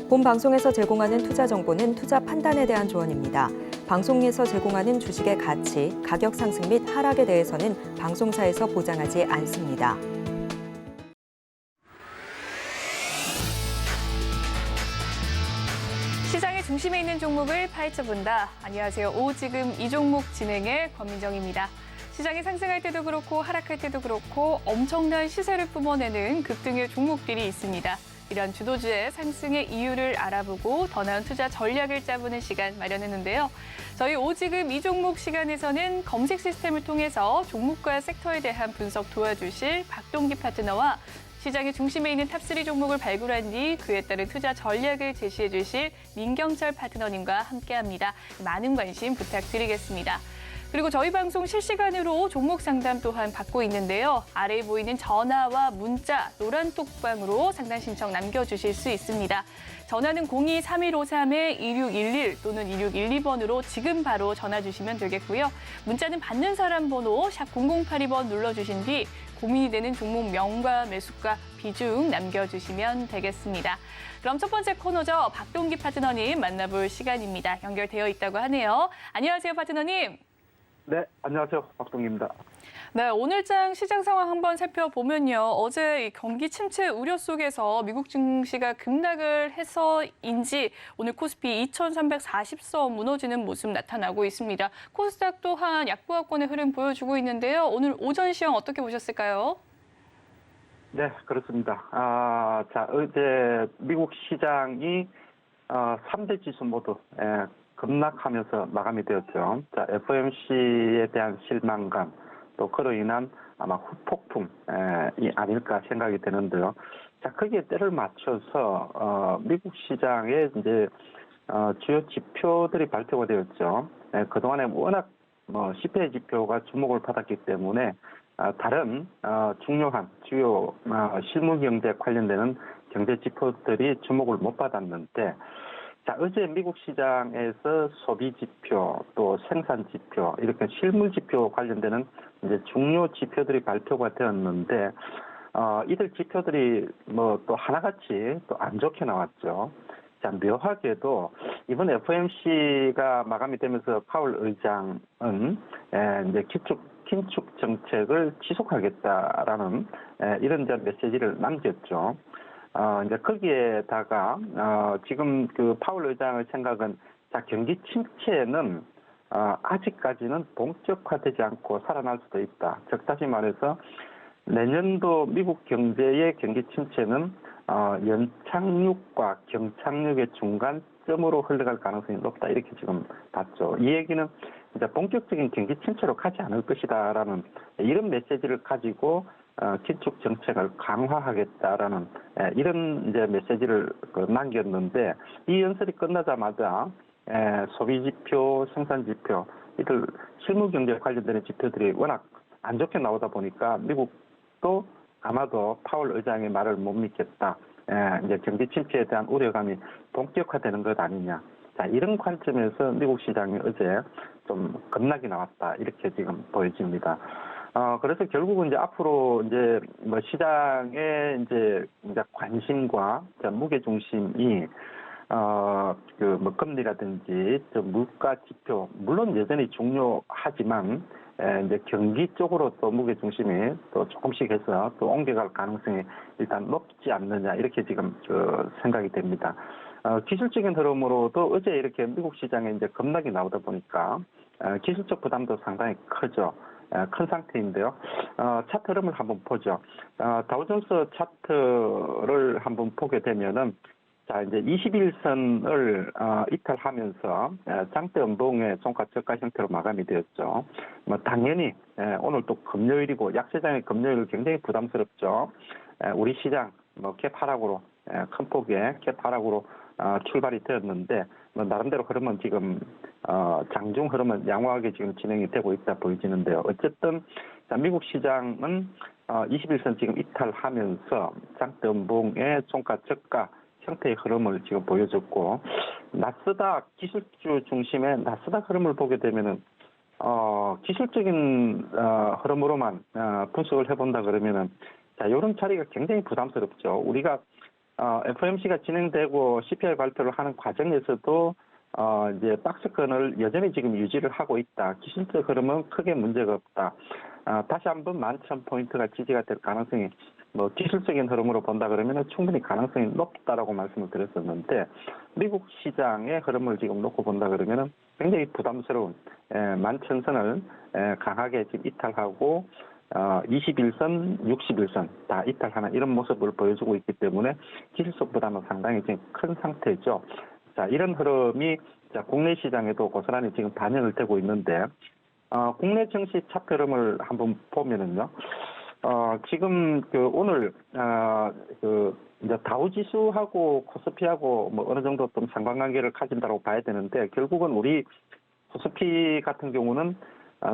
본 방송에서 제공하는 투자 정보는 투자 판단에 대한 조언입니다. 방송에서 제공하는 주식의 가치, 가격 상승 및 하락에 대해서는 방송사에서 보장하지 않습니다. 시장의 중심에 있는 종목을 파헤쳐본다. 안녕하세요. 오지금 이 종목 진행의 권민정입니다. 시장이 상승할 때도 그렇고 하락할 때도 그렇고 엄청난 시세를 뿜어내는 급등의 종목들이 있습니다. 이런 주도주의 상승의 이유를 알아보고 더 나은 투자 전략을 짜보는 시간 마련했는데요. 저희 오지금 이 종목 시간에서는 검색 시스템을 통해서 종목과 섹터에 대한 분석 도와주실 박동기 파트너와 시장의 중심에 있는 탑3 종목을 발굴한 뒤 그에 따른 투자 전략을 제시해 주실 민경철 파트너님과 함께합니다. 많은 관심 부탁드리겠습니다. 그리고 저희 방송 실시간으로 종목 상담 또한 받고 있는데요. 아래에 보이는 전화와 문자, 노란 톡방으로 상담 신청 남겨주실 수 있습니다. 전화는 02-3153-2611 또는 2612번으로 지금 바로 전화 주시면 되겠고요. 문자는 받는 사람 번호 샵 0082번 눌러주신 뒤 고민이 되는 종목 명과 매수가 비중 남겨주시면 되겠습니다. 그럼 첫 번째 코너죠. 박동기 파트너님 만나볼 시간입니다. 연결되어 있다고 하네요. 안녕하세요, 파트너님. 네, 안녕하세요. 박동기입니다. 네, 오늘장 시장 상황 한번 살펴보면요. 어제 이 경기 침체 우려 속에서 미국 증시가 급락을 해서인지 오늘 코스피 2,340선 무너지는 모습 나타나고 있습니다. 코스닥 또한 약보합권의 흐름 보여주고 있는데요. 오늘 오전 시황 어떻게 보셨을까요? 네, 그렇습니다. 자, 어제 미국 시장이 3대 지수 모두 급락하면서 마감이 되었죠. 자, FOMC에 대한 실망감, 또 그로 인한 아마 후폭풍이 아닐까 생각이 되는데요. 자, 거기에 때를 맞춰서 미국 시장의 이제 주요 지표들이 발표가 되었죠. 그동안에 워낙 CPI 지표가 주목을 받았기 때문에 다른 중요한 주요 실물 경제 관련되는 경제 지표들이 주목을 못 받았는데, 자, 어제 미국 시장에서 소비 지표, 또 생산 지표, 이렇게 실물 지표 관련되는 이제 중요 지표들이 발표가 되었는데, 이들 지표들이 또 하나같이 또 안 좋게 나왔죠. 자, 묘하게도 이번 FOMC가 마감이 되면서 파월 의장은 이제 긴축 정책을 지속하겠다라는 이런 메시지를 남겼죠. 이제 거기에다가 지금 그 파월 의장의 생각은, 자, 경기 침체는 아직까지는 본격화되지 않고 살아날 수도 있다. 즉 다시 말해서 내년도 미국 경제의 경기 침체는 연착륙과 경착륙의 중간점으로 흘러갈 가능성이 높다. 이렇게 지금 봤죠. 이 얘기는 이제 본격적인 경기 침체로 가지 않을 것이다라는 이런 메시지를 가지고 긴축 정책을 강화하겠다라는 이런 이제 메시지를 남겼는데, 이 연설이 끝나자마자 소비 지표, 생산 지표, 이들 실물 경제 관련되는 지표들이 워낙 안 좋게 나오다 보니까 미국도 아마도 파월 의장의 말을 못 믿겠다. 이제 경기 침체에 대한 우려감이 본격화되는 것 아니냐. 자, 이런 관점에서 미국 시장이 어제 좀 급락이 나왔다. 이렇게 지금 보여집니다. 그래서 결국은 이제 앞으로 이제 시장의 이제 관심과 무게 중심이 금리라든지 물가 지표, 물론 여전히 중요하지만 이제 경기 쪽으로 또 무게 중심이 또 조금씩 해서 또 옮겨갈 가능성이 일단 높지 않느냐, 이렇게 지금 생각이 됩니다. 기술적인 흐름으로도 어제 이렇게 미국 시장에 이제 급락이 나오다 보니까 기술적 부담도 상당히 크죠. 큰 상태인데요. 차트 흐름을 한번 보죠. 다우존스 차트를 한번 보게 되면은, 자, 이제 21선을 이탈하면서 장대 음봉의 종가 저가 형태로 마감이 되었죠. 당연히 오늘 또 금요일이고 약세장의 금요일 굉장히 부담스럽죠. 우리 시장 캡 하락으로 큰 폭의 캡 하락으로 출발이 되었는데, 나름대로 흐름은 지금 장중 흐름은 양호하게 지금 진행이 되고 있다 보여지는데요. 어쨌든 자, 미국 시장은 21선 지금 이탈하면서 장대 음봉의 종가 저가 형태의 흐름을 지금 보여줬고, 나스닥 기술주 중심의 나스닥 흐름을 보게 되면은 기술적인 흐름으로만 분석을 해본다 그러면은, 자, 이런 자리가 굉장히 부담스럽죠. 우리가 FOMC가 진행되고 CPI 발표를 하는 과정에서도 이제 박스권을 여전히 지금 유지를 하고 있다. 기술적 흐름은 크게 문제가 없다. 다시 한번 11,000포인트가 지지가 될 가능성이 뭐 기술적인 흐름으로 본다 그러면 충분히 가능성이 높다라고 말씀을 드렸었는데 미국 시장의 흐름을 지금 놓고 본다 그러면 굉장히 부담스러운 11,000선을 강하게 지금 이탈하고 21선, 61선 다 이탈하는 이런 모습을 보여주고 있기 때문에 기술적 부담은 상당히 지금 큰 상태죠. 자, 이런 흐름이 국내 시장에도 고스란히 지금 반영을 되고 있는데 국내 증시 차트 흐름을 한번 보면은요. 지금 오늘 이제 다우지수하고 코스피하고 뭐 어느 정도 좀 상관관계를 가진다고 봐야 되는데 결국은 우리 코스피 같은 경우는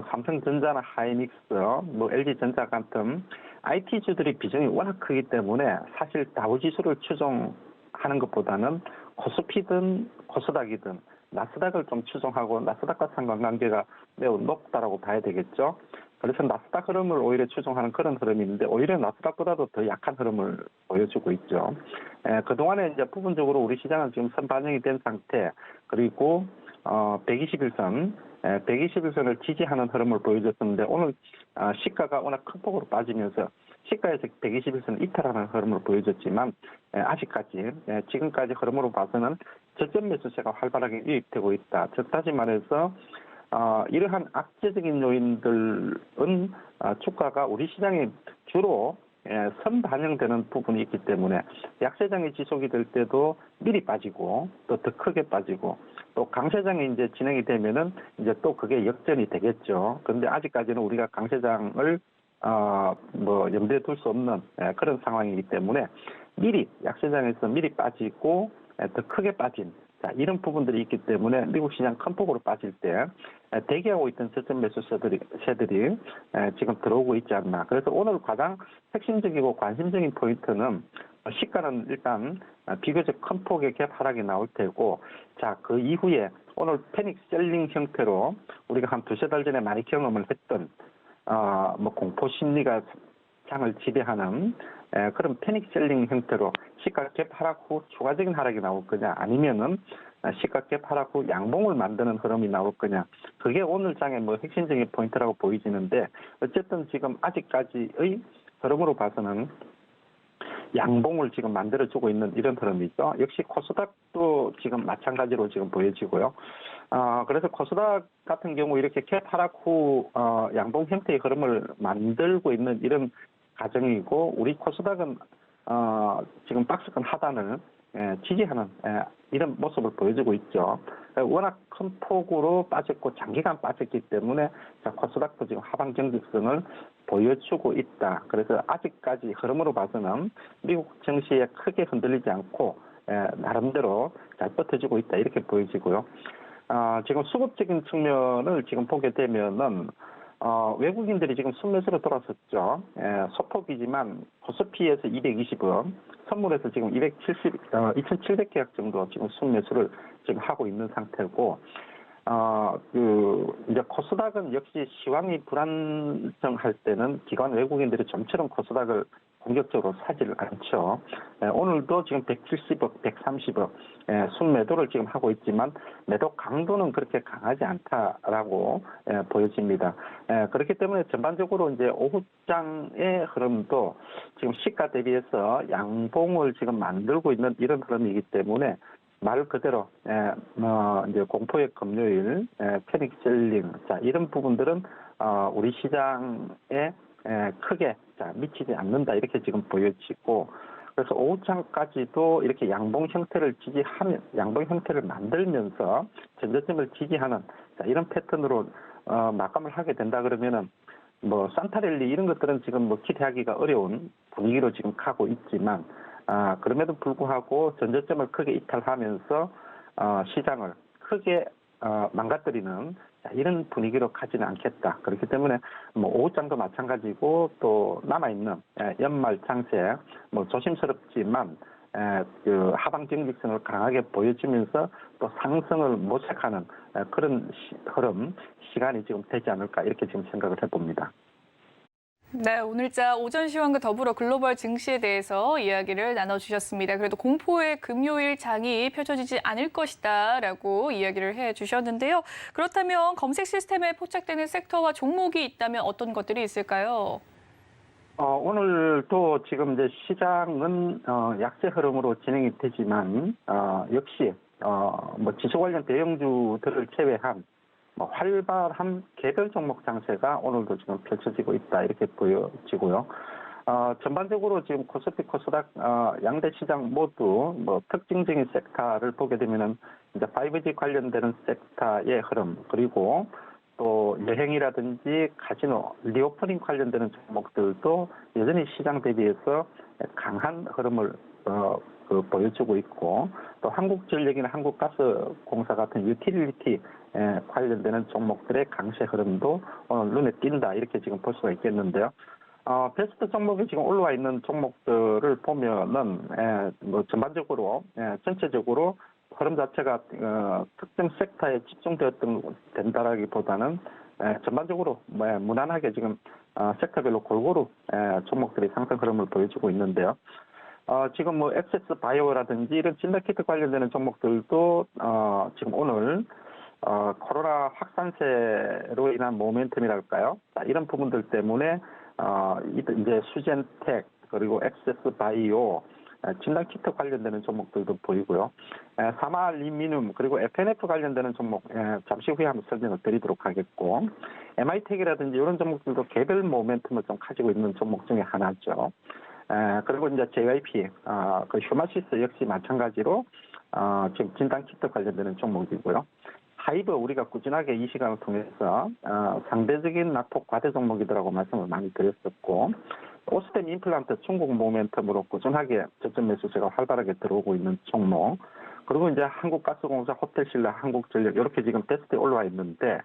삼성전자나 하이닉스, 뭐 LG전자 같은 IT주들이 비중이 워낙 크기 때문에 사실 다우지수를 추종하는 것보다는 코스피든 코스닥이든 나스닥을 좀 추종하고 나스닥과 상관관계가 매우 높다라고 봐야 되겠죠. 그래서 나스닥 흐름을 오히려 추종하는 그런 흐름이 있는데 오히려 나스닥보다도 더 약한 흐름을 보여주고 있죠. 그동안에 이제 부분적으로 우리 시장은 지금 선반영이 된 상태 그리고 121선을 지지하는 흐름을 보여줬었는데 오늘 시가가 워낙 큰 폭으로 빠지면서 시가에서 121선을 이탈하는 흐름을 보여줬지만 아직까지 지금까지 흐름으로 봐서는 저점 매수세가 활발하게 유입되고 있다. 즉 다시 말해서 이러한 악재적인 요인들은 주가가 우리 시장에 주로 선반영되는 부분이 있기 때문에 약세장이 지속이 될 때도 미리 빠지고 또 더 크게 빠지고 또 강세장이 이제 진행이 되면은 이제 또 그게 역전이 되겠죠. 그런데 아직까지는 우리가 강세장을 뭐 염두에 둘 수 없는 그런 상황이기 때문에 미리 약세장에서 미리 빠지고 더 크게 빠진 이런 부분들이 있기 때문에 미국 시장 큰 폭으로 빠질 때 대기하고 있던 저점 매수세들이 지금 들어오고 있지 않나. 그래서 오늘 가장 핵심적이고 관심적인 포인트는 시가는 일단 비교적 큰 폭의 갭 하락이 나올 테고 자, 그 이후에 오늘 패닉 셀링 형태로 우리가 한 두세 달 전에 많이 경험을 했던 뭐 공포 심리가 장을 지배하는 그런 패닉 셀링 형태로 시가 갭 하락 후 추가적인 하락이 나올 거냐 아니면은 시가 갭 하락 후 양봉을 만드는 흐름이 나올 거냐 그게 오늘 장의 뭐 핵심적인 포인트라고 보이지는데 어쨌든 지금 아직까지의 흐름으로 봐서는 양봉을 지금 만들어주고 있는 이런 흐름이죠. 역시 코스닥도 지금 마찬가지로 지금 보여지고요. 그래서 코스닥 같은 경우 이렇게 갭 하락 후 양봉 형태의 흐름을 만들고 있는 이런 과정이고 우리 코스닥은 지금 박스권 하단을 지지하는 이런 모습을 보여주고 있죠. 워낙 큰 폭으로 빠졌고 장기간 빠졌기 때문에 코스닥도 지금 하방 경직성을 보여주고 있다. 그래서 아직까지 흐름으로 봐서는 미국 증시에 크게 흔들리지 않고 나름대로 잘 버텨주고 있다 이렇게 보여지고요. 지금 수급적인 측면을 지금 보게 되면은 외국인들이 지금 순매수로 돌아섰죠. 소폭이지만 코스피에서 220억, 선물에서 지금 2,700계약 정도 지금 순매수를 지금 하고 있는 상태고, 이제 코스닥은 역시 시황이 불안정할 때는 기관 외국인들이 좀처럼 코스닥을 공격적으로 사지를 않죠. 오늘도 지금 170억, 130억 순매도를 지금 하고 있지만 매도 강도는 그렇게 강하지 않다라고 보여집니다. 그렇기 때문에 전반적으로 이제 오후장의 흐름도 지금 시가 대비해서 양봉을 지금 만들고 있는 이런 흐름이기 때문에 말 그대로 이제 공포의 금요일, 패닉 셀링, 자 이런 부분들은 우리 시장에 크게 미치지 않는다 이렇게 지금 보여지고 그래서 오후장까지도 이렇게 양봉 형태를 지지하면 양봉 형태를 만들면서 전저점을 지지하는 이런 패턴으로 마감을 하게 된다 그러면은 뭐 산타랠리 이런 것들은 지금 뭐 기대하기가 어려운 분위기로 지금 가고 있지만 그럼에도 불구하고 전저점을 크게 이탈하면서 시장을 크게 망가뜨리는 이런 분위기로 가지는 않겠다. 그렇기 때문에 뭐 오후장도 마찬가지고 또 남아있는 연말 장세 뭐 조심스럽지만 그 하방 경직성을 강하게 보여주면서 또 상승을 모색하는 그런 흐름 시간이 지금 되지 않을까 이렇게 지금 생각을 해봅니다. 네, 오늘자 오전 시황과 더불어 글로벌 증시에 대해서 이야기를 나눠주셨습니다. 그래도 공포의 금요일 장이 펼쳐지지 않을 것이다라고 이야기를 해주셨는데요. 그렇다면 검색 시스템에 포착되는 섹터와 종목이 있다면 어떤 것들이 있을까요? 오늘도 지금 이제 시장은 약세 흐름으로 진행이 되지만 역시 뭐 지수 관련 대형주들을 제외한 뭐 활발한 개별 종목 장세가 오늘도 지금 펼쳐지고 있다 이렇게 보여지고요. 전반적으로 지금 코스피, 코스닥 양대 시장 모두 뭐 특징적인 섹터를 보게 되면은 이제 5G 관련되는 섹터의 흐름 그리고 또 여행이라든지 카지노, 리오프닝 관련되는 종목들도 여전히 시장 대비해서 강한 흐름을 보여주고 있고 또 한국전력이나 한국가스공사 같은 유틸리티 관련되는 종목들의 강세 흐름도 오늘 눈에 띈다 이렇게 지금 볼 수가 있겠는데요. 베스트 종목이 지금 올라와 있는 종목들을 보면은 뭐 전반적으로 전체적으로 흐름 자체가 특정 섹터에 된다라기보다는 전반적으로 무난하게 지금 섹터별로 골고루 종목들이 상승 흐름을 보여주고 있는데요. 지금 뭐 액세스 바이오라든지 이런 진단키트 관련되는 종목들도 지금 오늘 코로나 확산세로 인한 모멘텀이랄까요? 이런 부분들 때문에 이제 수젠텍 그리고 액세스 바이오 진단키트 관련되는 종목들도 보이고요. 사마알루미늄 그리고 FNF 관련되는 종목 잠시 후에 한번 설명을 드리도록 하겠고 MI텍이라든지 이런 종목들도 개별 모멘텀을 좀 가지고 있는 종목 중에 하나죠. 그리고 이제 JYP, 그 휴마시스 역시 마찬가지로 지금 진단키트 관련되는 종목이고요. 하이브 우리가 꾸준하게 이 시간을 통해서 상대적인 낙폭 과대 종목이더라고 말씀을 많이 드렸었고 오스템 임플란트 중국 모멘텀으로 꾸준하게 저점 매수세가 활발하게 들어오고 있는 종목 그리고 이제 한국가스공사, 호텔신라, 한국전력 이렇게 지금 베스트에 올라와 있는데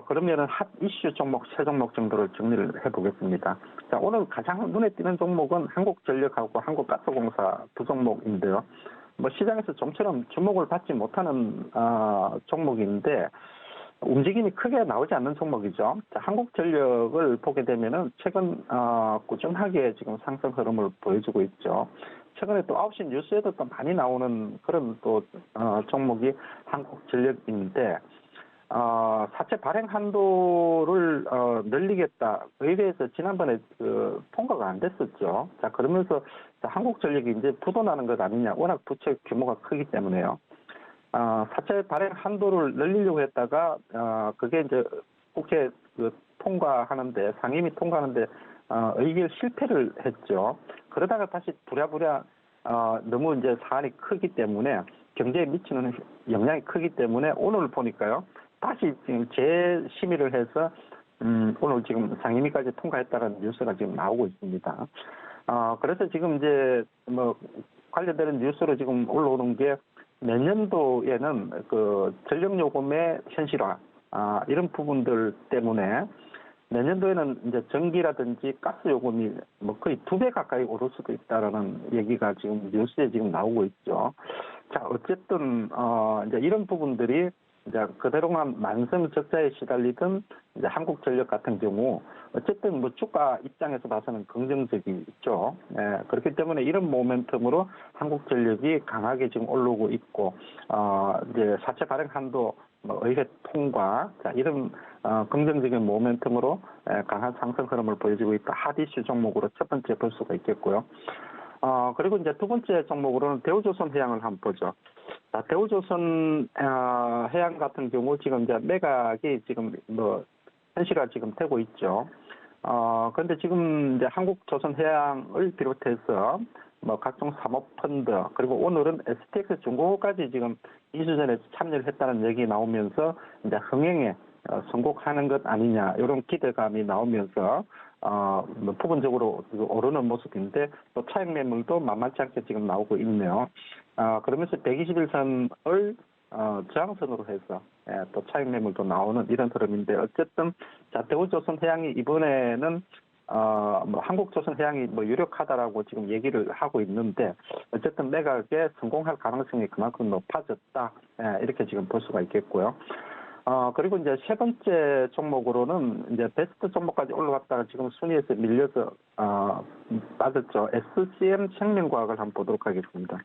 그러면은 핫 이슈 종목 세 종목 정도를 정리를 해보겠습니다. 자, 오늘 가장 눈에 띄는 종목은 한국전력하고 한국가스공사 두 종목인데요. 뭐 시장에서 좀처럼 주목을 받지 못하는 종목인데 움직임이 크게 나오지 않는 종목이죠. 자, 한국전력을 보게 되면은 최근 꾸준하게 지금 상승 흐름을 보여주고 있죠. 최근에 또 9시 뉴스에도 또 많이 나오는 그런 또 종목이 한국전력인데 사채 발행 한도를 늘리겠다. 의회에서 지난번에 통과가 안 됐었죠. 자, 그러면서 한국전력이 이제 부도나는 것 아니냐. 워낙 부채 규모가 크기 때문에요. 사채 발행 한도를 늘리려고 했다가 그게 이제 국회 통과하는데 상임위 통과하는데 의결 실패를 했죠. 그러다가 다시 부랴부랴 너무 이제 사안이 크기 때문에 경제에 미치는 영향이 크기 때문에 오늘 보니까요. 다시 지금 재심의를 해서 오늘 지금 상임위까지 통과했다는 뉴스가 지금 나오고 있습니다. 그래서 지금 이제 뭐 관련되는 뉴스로 지금 올라오는 게 내년도에는 그 전력 요금의 현실화 이런 부분들 때문에 내년도에는 이제 전기라든지 가스 요금이 뭐 거의 2배 가까이 오를 수도 있다라는 얘기가 지금 뉴스에 지금 나오고 있죠. 자, 어쨌든 이제 이런 부분들이 이제 그대로만 만성 적자에 시달리던 이제 한국전력 같은 경우 어쨌든 뭐 주가 입장에서 봐서는 긍정적이죠. 그렇기 때문에 이런 모멘텀으로 한국전력이 강하게 지금 올라오고 있고 이제 사채 발행 한도 뭐 의회 통과 자, 이런 긍정적인 모멘텀으로 강한 상승 흐름을 보여주고 있다. 핫이슈 종목으로 첫 번째 볼 수가 있겠고요. 그리고 이제 두 번째 종목으로는 대우조선해양을 한번 보죠. 자, 대우조선 해양 같은 경우 지금 이제 매각이 지금 뭐 현실화 지금 되고 있죠. 그런데 지금 이제 한국조선해양을 비롯해서 뭐 각종 사모펀드 그리고 오늘은 STX 중공업까지 지금 이수전에 참여를 했다는 얘기 나오면서 이제 흥행에 성공하는 것 아니냐 이런 기대감이 나오면서 뭐 부분적으로 오르는 모습인데 또 차익 매물도 만만치 않게 지금 나오고 있네요. 그러면서 121선을 저항선으로 해서 또 차익 매물도 나오는 이런 흐름인데 어쨌든 자, 대우조선해양이 이번에는 뭐 한국조선해양이 뭐 유력하다라고 지금 얘기를 하고 있는데 어쨌든 매각에 성공할 가능성이 그만큼 높아졌다 이렇게 지금 볼 수가 있겠고요. 그리고 이제 세 번째 종목으로는 이제 베스트 종목까지 올라갔다가 지금 순위에서 밀려서, 빠졌죠. SCM 생명과학을 한번 보도록 하겠습니다.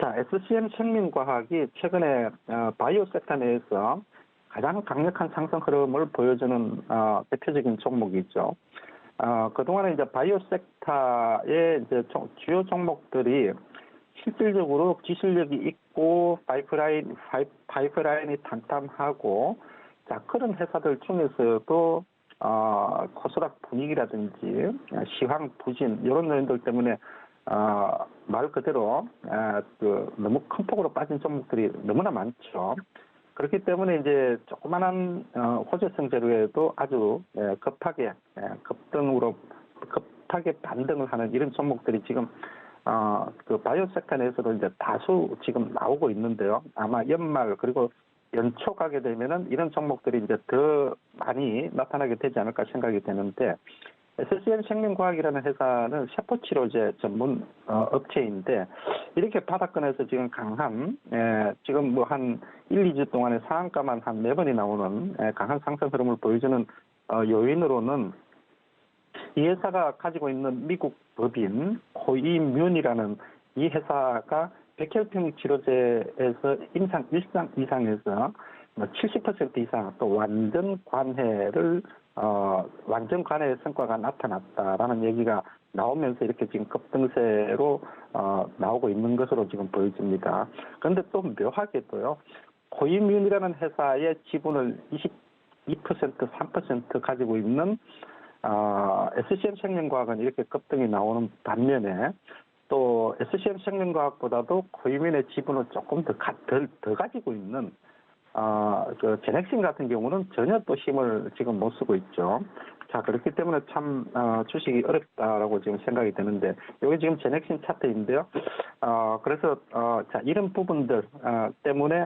자, SCM 생명과학이 최근에, 바이오 섹터 내에서 가장 강력한 상승 흐름을 보여주는, 대표적인 종목이죠. 그동안에 이제 바이오 섹터의 이제 주요 종목들이 실질적으로 기술력이 있고 파이프라인이 탄탄하고 자 그런 회사들 중에서도 코스닥 분위기라든지 시황 부진 이런 요인들 때문에 말 그대로 너무 큰 폭으로 빠진 종목들이 너무나 많죠. 그렇기 때문에 이제 조그만한 호재성 재료에도 아주 급하게 반등을 하는 이런 종목들이 지금 그 바이오 섹터 내에서도 이제 다수 지금 나오고 있는데요. 아마 연말 그리고 연초 가게 되면은 이런 종목들이 이제 더 많이 나타나게 되지 않을까 생각이 되는데 SCM 생명과학이라는 회사는 세포치료제 전문 업체인데 이렇게 바닥권에서 지금 강한 지금 뭐 한 1, 2주 동안에 상한가만 한 4번이 나오는 강한 상승 흐름을 보여주는 요인으로는 이 회사가 가지고 있는 미국 법인 코이뮨이라는 이 회사가 백혈병 치료제에서 임상 1상 이상에서 70% 이상 또 완전 관해 성과가 나타났다라는 얘기가 나오면서 이렇게 지금 급등세로 나오고 있는 것으로 지금 보여집니다. 그런데 또 묘하게도요, 코이뮨이라는 회사의 지분을 22%, 3% 가지고 있는 SCM 생명과학은 이렇게 급등이 나오는 반면에 또 SCM 생명과학보다도 코이뮨의 지분을 조금 더 가지고 있는 그 제넥신 같은 경우는 전혀 또 힘을 지금 못 쓰고 있죠. 자, 그렇기 때문에 참 주식이 어렵다라고 지금 생각이 드는데 여기 지금 제넥신 차트인데요. 그래서 자 이런 부분들 때문에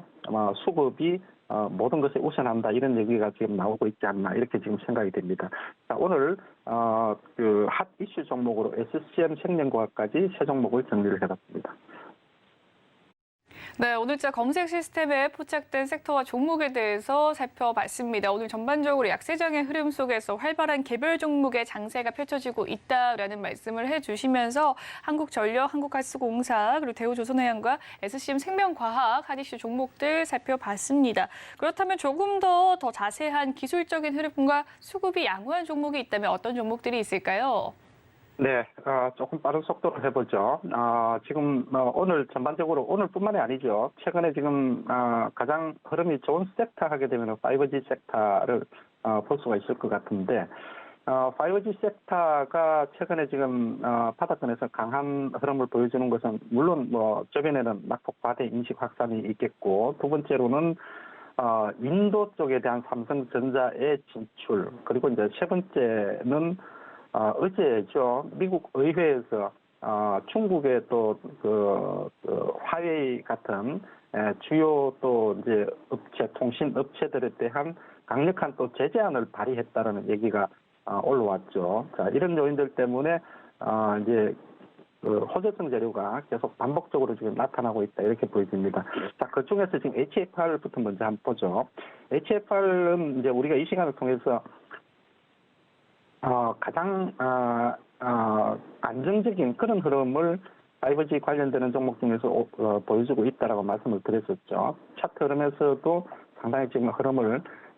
수급이 모든 것에 우선한다 이런 얘기가 지금 나오고 있지 않나 이렇게 지금 생각이 됩니다. 자, 오늘 그 핫 이슈 종목으로 SCM 생명과학까지 세 종목을 정리를 해봤습니다. 네, 오늘자 검색 시스템에 포착된 섹터와 종목에 대해서 살펴봤습니다. 오늘 전반적으로 약세장의 흐름 속에서 활발한 개별 종목의 장세가 펼쳐지고 있다라는 말씀을 해주시면서 한국전력, 한국가스공사, 그리고 대우조선해양과 SCM 생명과학, 핫이슈 종목들 살펴봤습니다. 그렇다면 조금 더 자세한 기술적인 흐름과 수급이 양호한 종목이 있다면 어떤 종목들이 있을까요? 네, 조금 빠른 속도로 해보죠. 지금 오늘 전반적으로 오늘뿐만이 아니죠. 최근에 지금 가장 흐름이 좋은 섹터 하게 되면 5G 섹터를 볼 수가 있을 것 같은데 5G 섹터가 최근에 지금 바닥권에서 강한 흐름을 보여주는 것은 물론 뭐 주변에는 낙폭 과대 인식 확산이 있겠고 두 번째로는 인도 쪽에 대한 삼성전자의 진출 그리고 이제 세 번째는 어제죠. 미국 의회에서 중국의 또 화웨이 같은 주요 또 이제 통신 업체들에 대한 강력한 또 제재안을 발의했다라는 얘기가 올라왔죠. 자, 이런 요인들 때문에 이제 호재성 재료가 계속 반복적으로 지금 나타나고 있다 이렇게 보여집니다. 자, 그 중에서 지금 HFR부터 먼저 한번 보죠. HFR은 이제 우리가 이 시간을 통해서 가장 안정적인 그런 흐름을 5G 관련되는 종목 중에서 보여주고 있다라고 말씀을 드렸었죠. 차트 흐름에서도 상당히 지금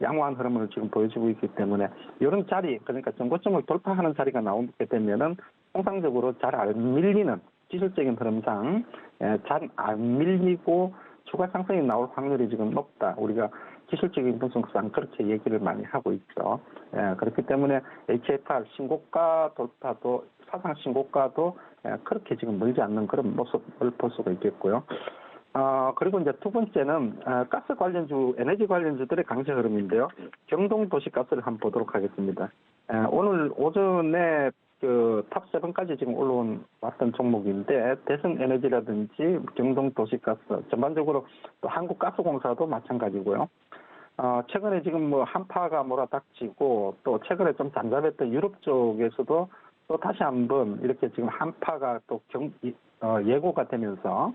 양호한 흐름을 지금 보여주고 있기 때문에 이런 자리, 그러니까 정고점을 돌파하는 자리가 나오게 되면은 통상적으로 잘 안 밀리는 기술적인 흐름상 잘 안 밀리고 추가 상승이 나올 확률이 지금 높다. 우리가 기술적인 분석상 그렇게 얘기를 많이 하고 있죠. 그렇기 때문에 HFR 신고가 돌파도 사상 신고가도 그렇게 지금 멀지 않는 그런 모습을 볼 수가 있겠고요. 그리고 이제 두 번째는 가스 관련주, 에너지 관련주들의 강세 흐름인데요. 경동 도시가스를 한번 보도록 하겠습니다. 오늘 오전에 그 탑 7까지 지금 왔던 종목인데 대성 에너지라든지 경동 도시가스 전반적으로 또 한국가스공사도 마찬가지고요. 최근에 지금 뭐 한파가 몰아닥치고 또 최근에 좀 잠잠했던 유럽 쪽에서도 또 다시 한번 이렇게 지금 한파가 또 예고가 되면서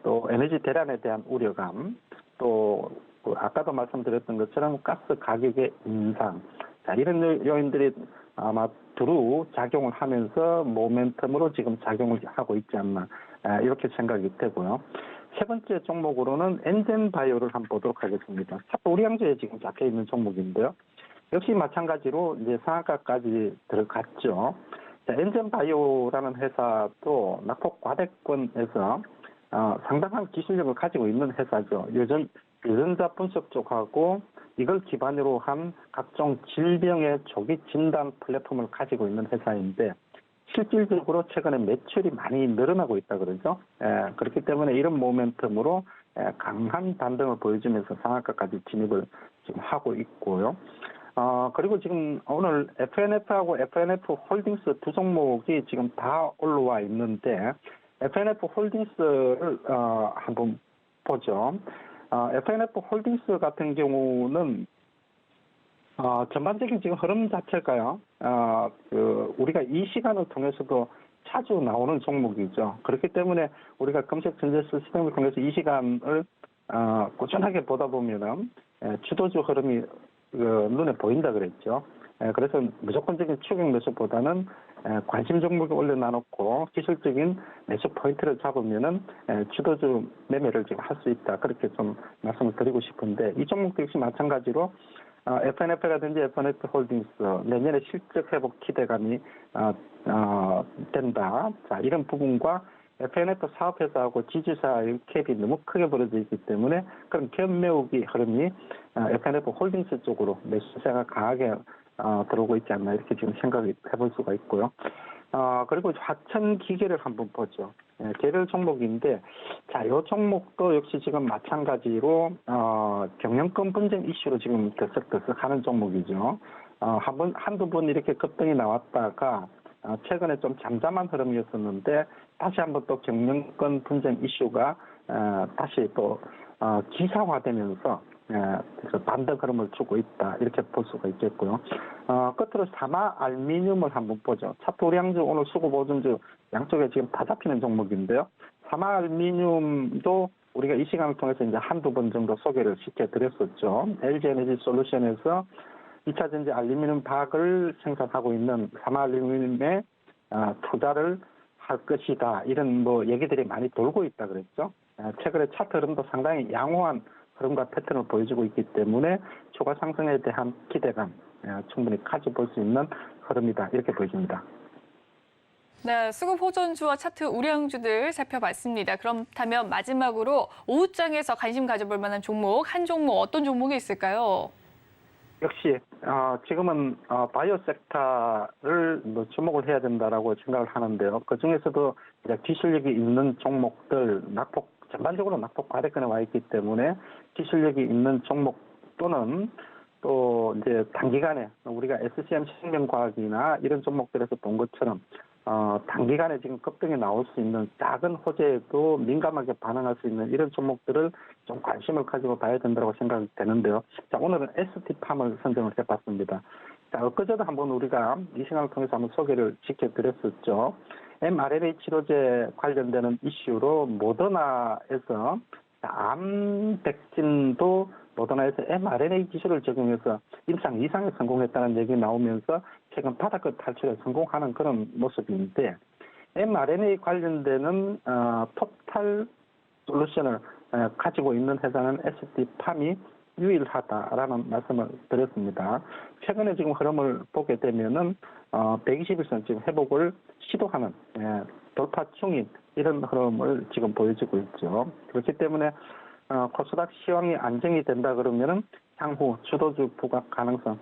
또 에너지 대란에 대한 우려감 또 아까도 말씀드렸던 것처럼 가스 가격의 인상, 자, 이런 요인들이 아마 두루 작용을 하면서 모멘텀으로 지금 작용을 하고 있지 않나 이렇게 생각이 되고요. 세 번째 종목으로는 엔젠바이오를 한번 보도록 하겠습니다. 우리양주에 지금 잡혀 있는 종목인데요. 역시 마찬가지로 이제 상한가까지 들어갔죠. 자, 엔젠바이오라는 회사도 낙폭 과대권에서 상당한 기술력을 가지고 있는 회사죠. 유전자 분석 쪽하고 이걸 기반으로 한 각종 질병의 조기 진단 플랫폼을 가지고 있는 회사인데 실질적으로 최근에 매출이 많이 늘어나고 있다 그러죠. 그렇기 때문에 이런 모멘텀으로 강한 반등을 보여주면서 상한가까지 진입을 지금 하고 있고요. 그리고 지금 오늘 FNF하고 FNF 홀딩스 두 종목이 지금 다 올라와 있는데 FNF 홀딩스를 한번 보죠. FNF 홀딩스 같은 경우는 전반적인 지금 흐름 자체가요. 우리가 이 시간을 통해서도 자주 나오는 종목이죠. 그렇기 때문에 우리가 검색 전제 시스템을 통해서 이 시간을 꾸준하게 보다 보면은 주도주 흐름이 눈에 보인다 그랬죠. 그래서 무조건적인 추격 매수보다는 관심 종목을 올려놔놓고 기술적인 매수 포인트를 잡으면은 주도주 매매를 지금 할 수 있다. 그렇게 좀 말씀을 드리고 싶은데 이 종목도 역시 마찬가지로 FNF라든지 FNF 홀딩스 내년에 실적 회복 기대감이 된다. 자, 이런 부분과 FNF 사업회사하고 지주사의 캡이 너무 크게 벌어져 있기 때문에 그런 캡 메우기 흐름이 FNF 홀딩스 쪽으로 매수세가 강하게 들어오고 있지 않나 이렇게 지금 생각을 해볼 수가 있고요. 그리고 화천 기계를 한번 보죠. 개별 종목인데, 자, 이 종목도 역시 지금 마찬가지로 경영권 분쟁 이슈로 지금 들썩들썩하는 종목이죠. 한두 번 이렇게 급등이 나왔다가 최근에 좀 잠잠한 흐름이었었는데 다시 한번 또 경영권 분쟁 이슈가 다시 또 기사화되면서 반등 흐름을 주고 있다 이렇게 볼 수가 있겠고요. 끝으로 사마 알미늄을 한번 보죠. 차트 우량주 오늘 수급 보존주 양쪽에 지금 다 잡히는 종목인데요. 사마 알미늄도 우리가 이 시간을 통해서 이제 한두 번 정도 소개를 시켜드렸었죠. LG 에너지 솔루션에서 2차 전지 알루미늄 박을 생산하고 있는 사마 알루미늄에 투자를 할 것이다. 이런 얘기들이 많이 돌고 있다 그랬죠. 최근에 차트 흐름도 상당히 양호한 흐름과 패턴을 보여주고 있기 때문에 추가 상승에 대한 기대감 충분히 가져볼 수 있는 흐름이다. 이렇게 보여집니다. 네, 수급 호전주와 차트 우량주들 살펴봤습니다. 그렇다면 마지막으로 오후장에서 관심 가져볼 만한 종목, 한 종목 어떤 종목이 있을까요? 역시 지금은 바이오 섹터를 주목을 해야 된다라고 생각을 하는데요. 그 중에서도 이제 기술력이 있는 종목들 전반적으로 낙폭 과대권에 와 있기 때문에 기술력이 있는 종목 또는 또 이제 단기간에 우리가 SCM 생명과학이나 이런 종목들에서 본 것처럼 단기간에 지금 급등이 나올 수 있는 작은 호재에도 민감하게 반응할 수 있는 이런 종목들을 좀 관심을 가지고 봐야 된다고 생각이 되는데요. 자, 오늘은 ST팜을 선정을 해봤습니다. 자, 엊그제도 한번 우리가 이 시간을 통해서 한번 소개를 시켜드렸었죠. mRNA 치료제 관련되는 이슈로 모더나에서 암 백신도 모더나에서 mRNA 기술을 적용해서 임상 2상에 성공했다는 얘기 나오면서 최근 바닥끝 탈출에 성공하는 그런 모습인데 mRNA 관련되는 토탈 솔루션을 가지고 있는 회사는 ST팜이 유일하다라는 말씀을 드렸습니다. 최근에 지금 흐름을 보게 되면은 121선 지금 회복을 시도하는 돌파 중인 이런 흐름을 지금 보여주고 있죠. 그렇기 때문에 코스닥 시황이 안정이 된다 그러면은 향후 주도주 부각 가능성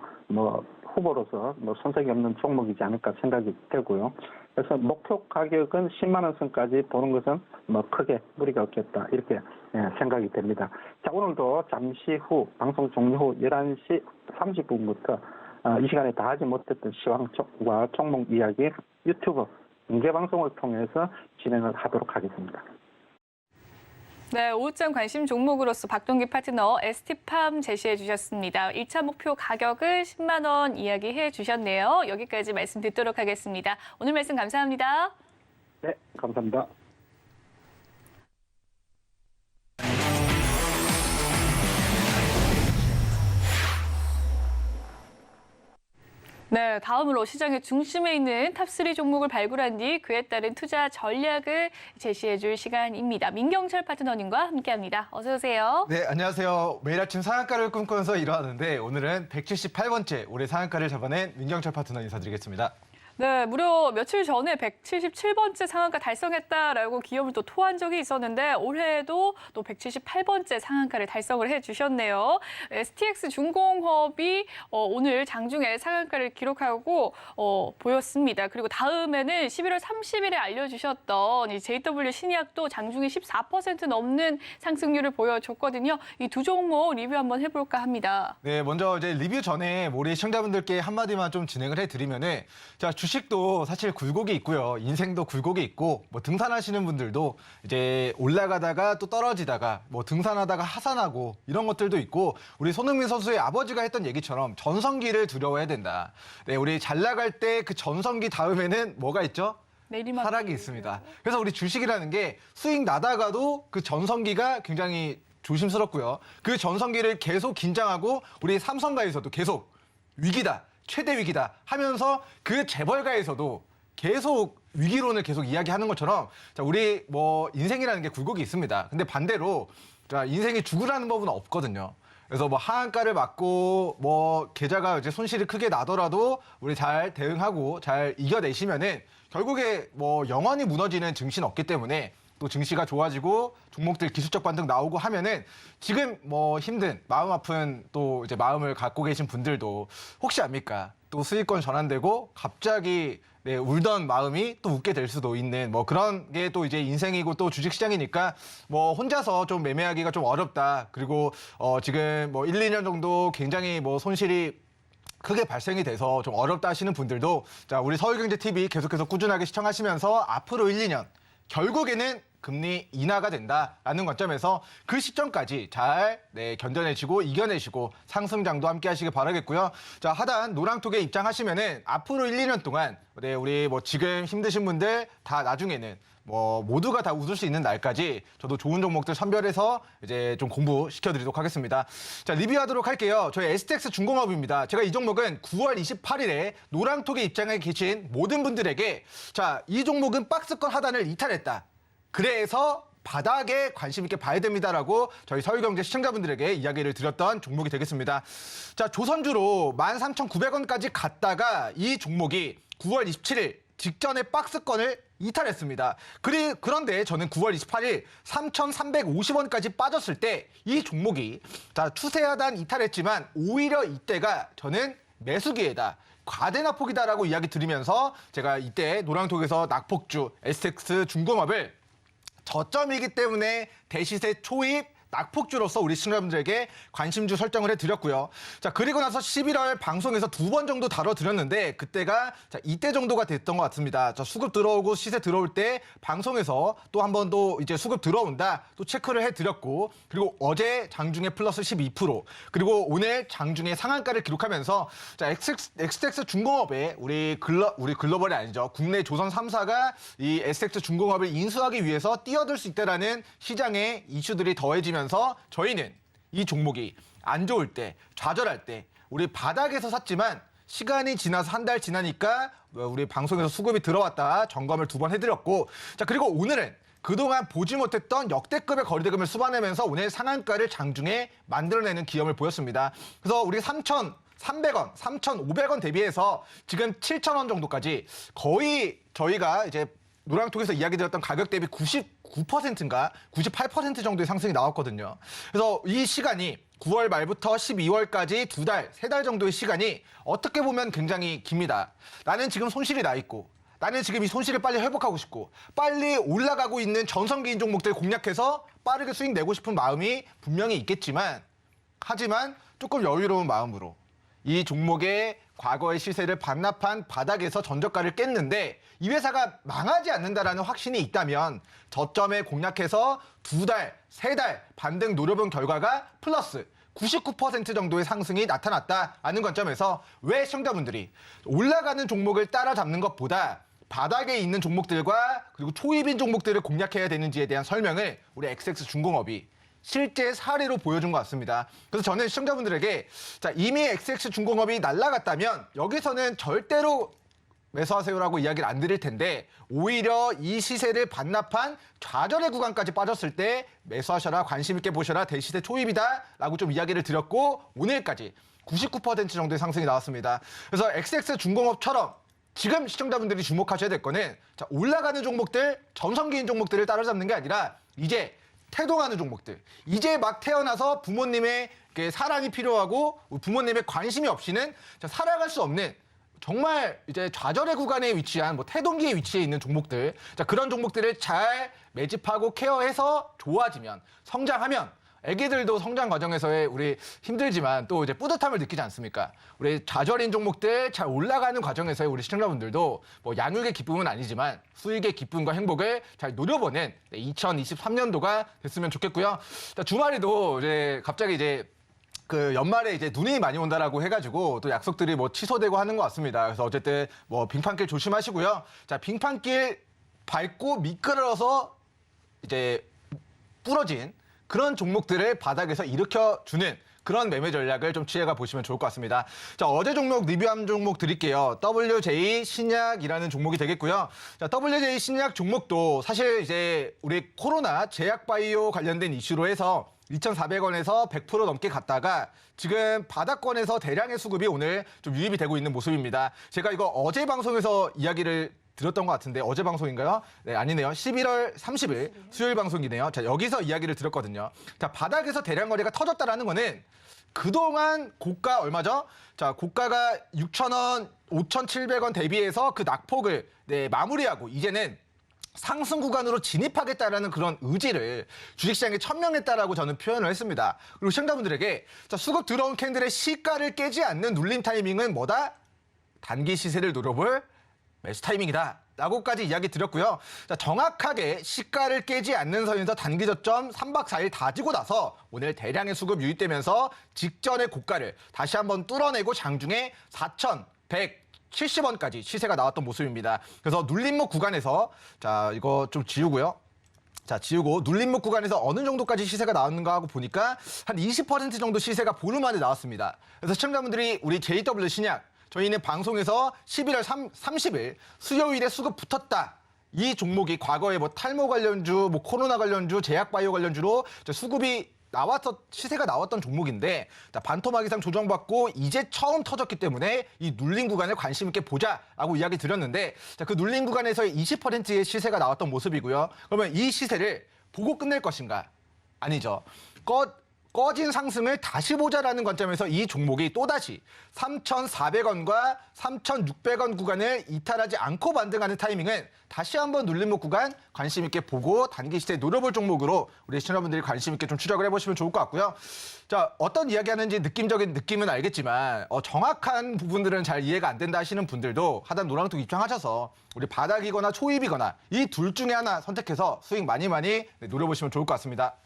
후보로서 손색이 없는 종목이지 않을까 생각이 되고요. 그래서 목표 가격은 10만 원 선까지 보는 것은 크게 무리가 없겠다 이렇게 생각이 됩니다. 자, 오늘도 잠시 후 방송 종료 후 11시 30분부터 이 시간에 다 하지 못했던 시황과 종목 이야기 유튜브 공개 방송을 통해서 진행을 하도록 하겠습니다. 네, 오후장 관심 종목으로서 박동기 파트너 ST팜 제시해 주셨습니다. 1차 목표 가격을 10만 원 이야기해 주셨네요. 여기까지 말씀 듣도록 하겠습니다. 오늘 말씀 감사합니다. 네, 감사합니다. 네, 다음으로 시장의 중심에 있는 탑3 종목을 발굴한 뒤 그에 따른 투자 전략을 제시해줄 시간입니다. 민경철 파트너님과 함께합니다. 어서 오세요. 네, 안녕하세요. 매일 아침 상한가를 꿈꾸면서 일어나는데 오늘은 178번째 올해 상한가를 잡아낸 민경철 파트너 인사드리겠습니다. 네, 무려 며칠 전에 177번째 상한가 달성했다라고 기염을 또 토한 적이 있었는데 올해에도 또 178번째 상한가를 달성을 해주셨네요. STX 중공업이 오늘 장중에 상한가를 기록하고 보였습니다. 그리고 다음에는 11월 30일에 알려주셨던 이 JW 신약도 장중에 14% 넘는 상승률을 보여줬거든요. 이 두 종목 리뷰 한번 해볼까 합니다. 네, 먼저 이제 리뷰 전에 우리 시청자분들께 한마디만 좀 진행을 해드리면은 자, 주식도 사실 굴곡이 있고요. 인생도 굴곡이 있고 뭐 등산하시는 분들도 이제 올라가다가 또 떨어지다가 뭐 등산하다가 하산하고 이런 것들도 있고 우리 손흥민 선수의 아버지가 했던 얘기처럼 전성기를 두려워해야 된다. 네, 우리 잘 나갈 때 그 전성기 다음에는 뭐가 있죠? 내리막 하락이 있습니다. 그래서 우리 주식이라는 게 수익 나다가도 그 전성기가 굉장히 조심스럽고요. 그 전성기를 계속 긴장하고 우리 삼성가에서도 계속 위기다. 최대 위기다 하면서 그 재벌가에서도 계속 위기론을 계속 이야기하는 것처럼 자, 우리 뭐 인생이라는 게 굴곡이 있습니다. 근데 반대로 자, 인생이 죽으라는 법은 없거든요. 그래서 뭐 하한가를 맞고 뭐 계좌가 이제 손실이 크게 나더라도 우리 잘 대응하고 잘 이겨내시면은 결국에 뭐 영원히 무너지는 증시는 없기 때문에 또 증시가 좋아지고 종목들 기술적 반등 나오고 하면은 지금 뭐 힘든 마음 아픈 또 이제 마음을 갖고 계신 분들도 혹시 압니까? 또 수익권 전환되고 갑자기 네, 울던 마음이 또 웃게 될 수도 있는 뭐 그런 게 또 이제 인생이고 또 주식시장이니까 뭐 혼자서 좀 매매하기가 좀 어렵다. 그리고 지금 뭐 1, 2년 정도 굉장히 뭐 손실이 크게 발생이 돼서 좀 어렵다 하시는 분들도 자, 우리 서울경제TV 계속해서 꾸준하게 시청하시면서 앞으로 1, 2년 결국에는 금리 인하가 된다라는 관점에서 그 시점까지 잘 견뎌내시고 이겨내시고 상승장도 함께 하시길 바라겠고요. 자, 하단 노랑톡에 입장하시면은 앞으로 1, 2년 동안 우리 뭐 지금 힘드신 분들 다 나중에는 뭐 모두가 다 웃을 수 있는 날까지 저도 좋은 종목들 선별해서 이제 좀 공부시켜드리도록 하겠습니다. 자, 리뷰하도록 할게요. 저희 STX 중공업입니다. 제가 이 종목은 9월 28일에 노랑톡에 입장해 계신 모든 분들에게 자, 이 종목은 박스권 하단을 이탈했다. 그래서 바닥에 관심 있게 봐야 됩니다라고 저희 서울경제 시청자분들에게 이야기를 드렸던 종목이 되겠습니다. 자, 조선주로 13,900원까지 갔다가 이 종목이 9월 27일 직전에 박스권을 이탈했습니다. 그런데 저는 9월 28일 3,350원까지 빠졌을 때 이 종목이 자, 추세하단 이탈했지만 오히려 이때가 저는 매수기회다. 과대낙폭이다라고 이야기 드리면서 제가 이때 노랑톡에서 낙폭주 STX 중공업을 저점이기 때문에 대시세 초입 낙폭주로서 우리 시청자분들에게 관심주 설정을 해드렸고요. 자, 그리고 나서 11월 방송에서 2번 정도 다뤄드렸는데 그때가 자, 이때 정도가 됐던 것 같습니다. 자, 수급 들어오고 시세 들어올 때 방송에서 또 한 번 또 이제 수급 들어온다 또 체크를 해드렸고 그리고 어제 장중에 플러스 12% 그리고 오늘 장중에 상한가를 기록하면서 자, STX 중공업에 우리 글로벌이 아니죠. 국내 조선 3사가 이 STX 중공업을 인수하기 위해서 뛰어들 수 있다라는 시장의 이슈들이 더해지면 저희는 이 종목이 안 좋을 때, 좌절할 때 우리 바닥에서 샀지만 시간이 지나서 한 달 지나니까 우리 방송에서 수급이 들어왔다 점검을 2번 해드렸고 자, 그리고 오늘은 그동안 보지 못했던 역대급의 거래대금을 수반하면서 오늘 상한가를 장중에 만들어내는 기염을 보였습니다. 그래서 우리 3,300원, 3,500원 대비해서 지금 7,000원 정도까지 거의 저희가 이제 노랑톡에서 이야기 드렸던 가격 대비 99%인가 98% 정도의 상승이 나왔거든요. 그래서 이 시간이 9월 말부터 12월까지 2달, 3달 정도의 시간이 어떻게 보면 굉장히 깁니다. 나는 지금 손실이 나 있고 나는 지금 이 손실을 빨리 회복하고 싶고 빨리 올라가고 있는 전성기인 종목들 공략해서 빠르게 수익 내고 싶은 마음이 분명히 있겠지만 하지만 조금 여유로운 마음으로 이 종목의 과거의 시세를 반납한 바닥에서 전저가를 깼는데 이 회사가 망하지 않는다라는 확신이 있다면 저점에 공략해서 2달, 3달 반등 노려본 결과가 플러스 99% 정도의 상승이 나타났다라는 관점에서 왜 시청자분들이 올라가는 종목을 따라잡는 것보다 바닥에 있는 종목들과 그리고 초입인 종목들을 공략해야 되는지에 대한 설명을 우리 XX 중공업이 실제 사례로 보여준 것 같습니다. 그래서 저는 시청자분들에게 자, 이미 XX중공업이 날아갔다면 여기서는 절대로 매수하세요라고 이야기를 안 드릴 텐데 오히려 이 시세를 반납한 좌절의 구간까지 빠졌을 때 매수하셔라, 관심 있게 보셔라, 대시세 초입이다라고 좀 이야기를 드렸고 오늘까지 99% 정도의 상승이 나왔습니다. 그래서 XX중공업처럼 지금 시청자분들이 주목하셔야 될 거는 자, 올라가는 종목들, 전성기인 종목들을 따라잡는 게 아니라 이제 태동하는 종목들, 이제 막 태어나서 부모님의 사랑이 필요하고 부모님의 관심이 없이는 살아갈 수 없는 정말 이제 좌절의 구간에 위치한 태동기에 위치해 있는 종목들, 자, 그런 종목들을 잘 매집하고 케어해서 좋아지면, 성장하면 애기들도 성장 과정에서의 우리 힘들지만 또 이제 뿌듯함을 느끼지 않습니까? 우리 좌절인 종목들 잘 올라가는 과정에서의 우리 시청자분들도 양육의 기쁨은 아니지만 수익의 기쁨과 행복을 잘 누려보는 2023년도가 됐으면 좋겠고요. 자, 주말에도 이제 갑자기 이제 그 연말에 이제 눈이 많이 온다라고 해가지고 또 약속들이 취소되고 하는 것 같습니다. 그래서 어쨌든 빙판길 조심하시고요. 자, 빙판길 밟고 미끄러서 이제 부러진 그런 종목들을 바닥에서 일으켜주는 그런 매매 전략을 좀 취해가 보시면 좋을 것 같습니다. 자, 어제 종목 리뷰한 종목 드릴게요. WJ 신약이라는 종목이 되겠고요. 자, WJ 신약 종목도 사실 이제 우리 코로나 제약바이오 관련된 이슈로 해서 2,400원에서 100% 넘게 갔다가 지금 바닥권에서 대량의 수급이 오늘 좀 유입이 되고 있는 모습입니다. 제가 이거 어제 방송에서 이야기를 드렸던 것 같은데 어제 방송인가요? 네, 아니네요. 11월 30일 수요일 방송이네요. 자, 여기서 이야기를 드렸거든요. 자, 바닥에서 대량 거래가 터졌다라는 거는 그동안 고가 얼마죠? 자, 고가가 6,000원, 5,700원 대비해서 그 낙폭을 마무리하고 이제는 상승 구간으로 진입하겠다라는 그런 의지를 주식시장에 천명했다라고 저는 표현을 했습니다. 그리고 시청자분들에게 자, 수급 들어온 캔들의 시가를 깨지 않는 눌림 타이밍은 뭐다? 단기 시세를 노려볼 매수 타이밍이다 라고까지 이야기 드렸고요. 자, 정확하게 시가를 깨지 않는 선에서 단기 저점 3박 4일 다지고 나서 오늘 대량의 수급 유입되면서 직전의 고가를 다시 한번 뚫어내고 장중에 4,170원까지 시세가 나왔던 모습입니다. 그래서 눌림목 구간에서 자, 이거 좀 지우고요. 자, 지우고 눌림목 구간에서 어느 정도까지 시세가 나왔는가 하고 보니까 한 20% 정도 시세가 보름 만에 나왔습니다. 그래서 시청자분들이 우리 JW 신약 저희는 방송에서 11월 30일 수요일에 수급 붙었다. 이 종목이 과거에 탈모 관련주, 코로나 관련주, 제약바이오 관련주로 수급이 시세가 나왔던 종목인데 반토막 이상 조정받고 이제 처음 터졌기 때문에 이 눌림 구간을 관심 있게 보자라고 이야기 드렸는데 그 눌림 구간에서의 20%의 시세가 나왔던 모습이고요. 그러면 이 시세를 보고 끝낼 것인가? 아니죠. 꺼진 상승을 다시 보자라는 관점에서 이 종목이 또다시 3,400원과 3,600원 구간을 이탈하지 않고 반등하는 타이밍은 다시 한번 눌림목 구간 관심 있게 보고 단기 시세 노려볼 종목으로 우리 시청자분들이 관심 있게 좀 추적을 해보시면 좋을 것 같고요. 자, 어떤 이야기하는지 느낌적인 느낌은 알겠지만 정확한 부분들은 잘 이해가 안 된다 하시는 분들도 하단 노랑톡 입장하셔서 우리 바닥이거나 초입이거나 이 둘 중에 하나 선택해서 수익 많이 노려보시면 좋을 것 같습니다.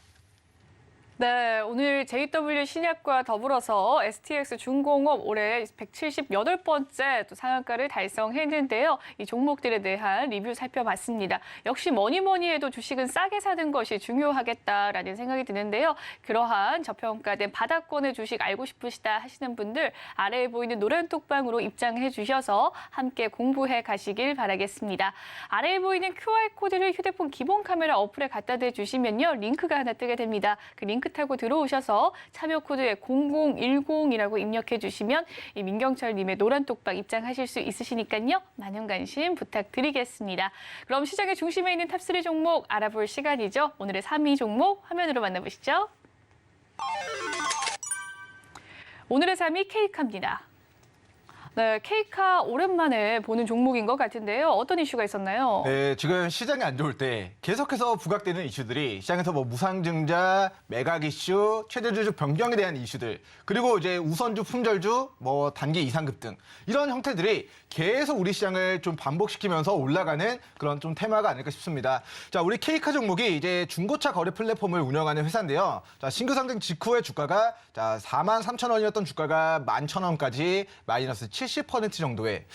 네, 오늘 JW 신약과 더불어서 STX 중공업 올해 178번째 또 상한가를 달성했는데요. 이 종목들에 대한 리뷰 살펴봤습니다. 역시 뭐니 해도 주식은 싸게 사는 것이 중요하겠다라는 생각이 드는데요. 그러한 저평가된 바닥권의 주식 알고 싶으시다 하시는 분들 아래에 보이는 노란 톡방으로 입장해 주셔서 함께 공부해 가시길 바라겠습니다. 아래에 보이는 QR코드를 휴대폰 기본 카메라 어플에 갖다 대주시면요. 링크가 하나 뜨게 됩니다. 그 링크 타고 들어오셔서 참여 코드에 0010이라고 입력해 주시면 이 민경철님의 노란 톡방 입장하실 수 있으시니까요. 많은 관심 부탁드리겠습니다. 그럼 시장의 중심에 있는 탑3 종목 알아볼 시간이죠. 오늘의 3위 종목 화면으로 만나보시죠. 오늘의 3위 케이카입니다. 네, 케이카 오랜만에 보는 종목인 것 같은데요. 어떤 이슈가 있었나요? 네, 지금 시장이 안 좋을 때 계속해서 부각되는 이슈들이 시장에서 무상증자, 매각 이슈, 최대주주 변경에 대한 이슈들, 그리고 이제 우선주, 품절주, 단기 이상급 등 이런 형태들이 계속 우리 시장을 좀 반복시키면서 올라가는 그런 좀 테마가 아닐까 싶습니다. 자, 우리 케이카 종목이 이제 중고차 거래 플랫폼을 운영하는 회사인데요. 자, 신규 상장 직후의 주가가 43,000원이었던 주가가 11,000원까지 마이너스 70% 정도의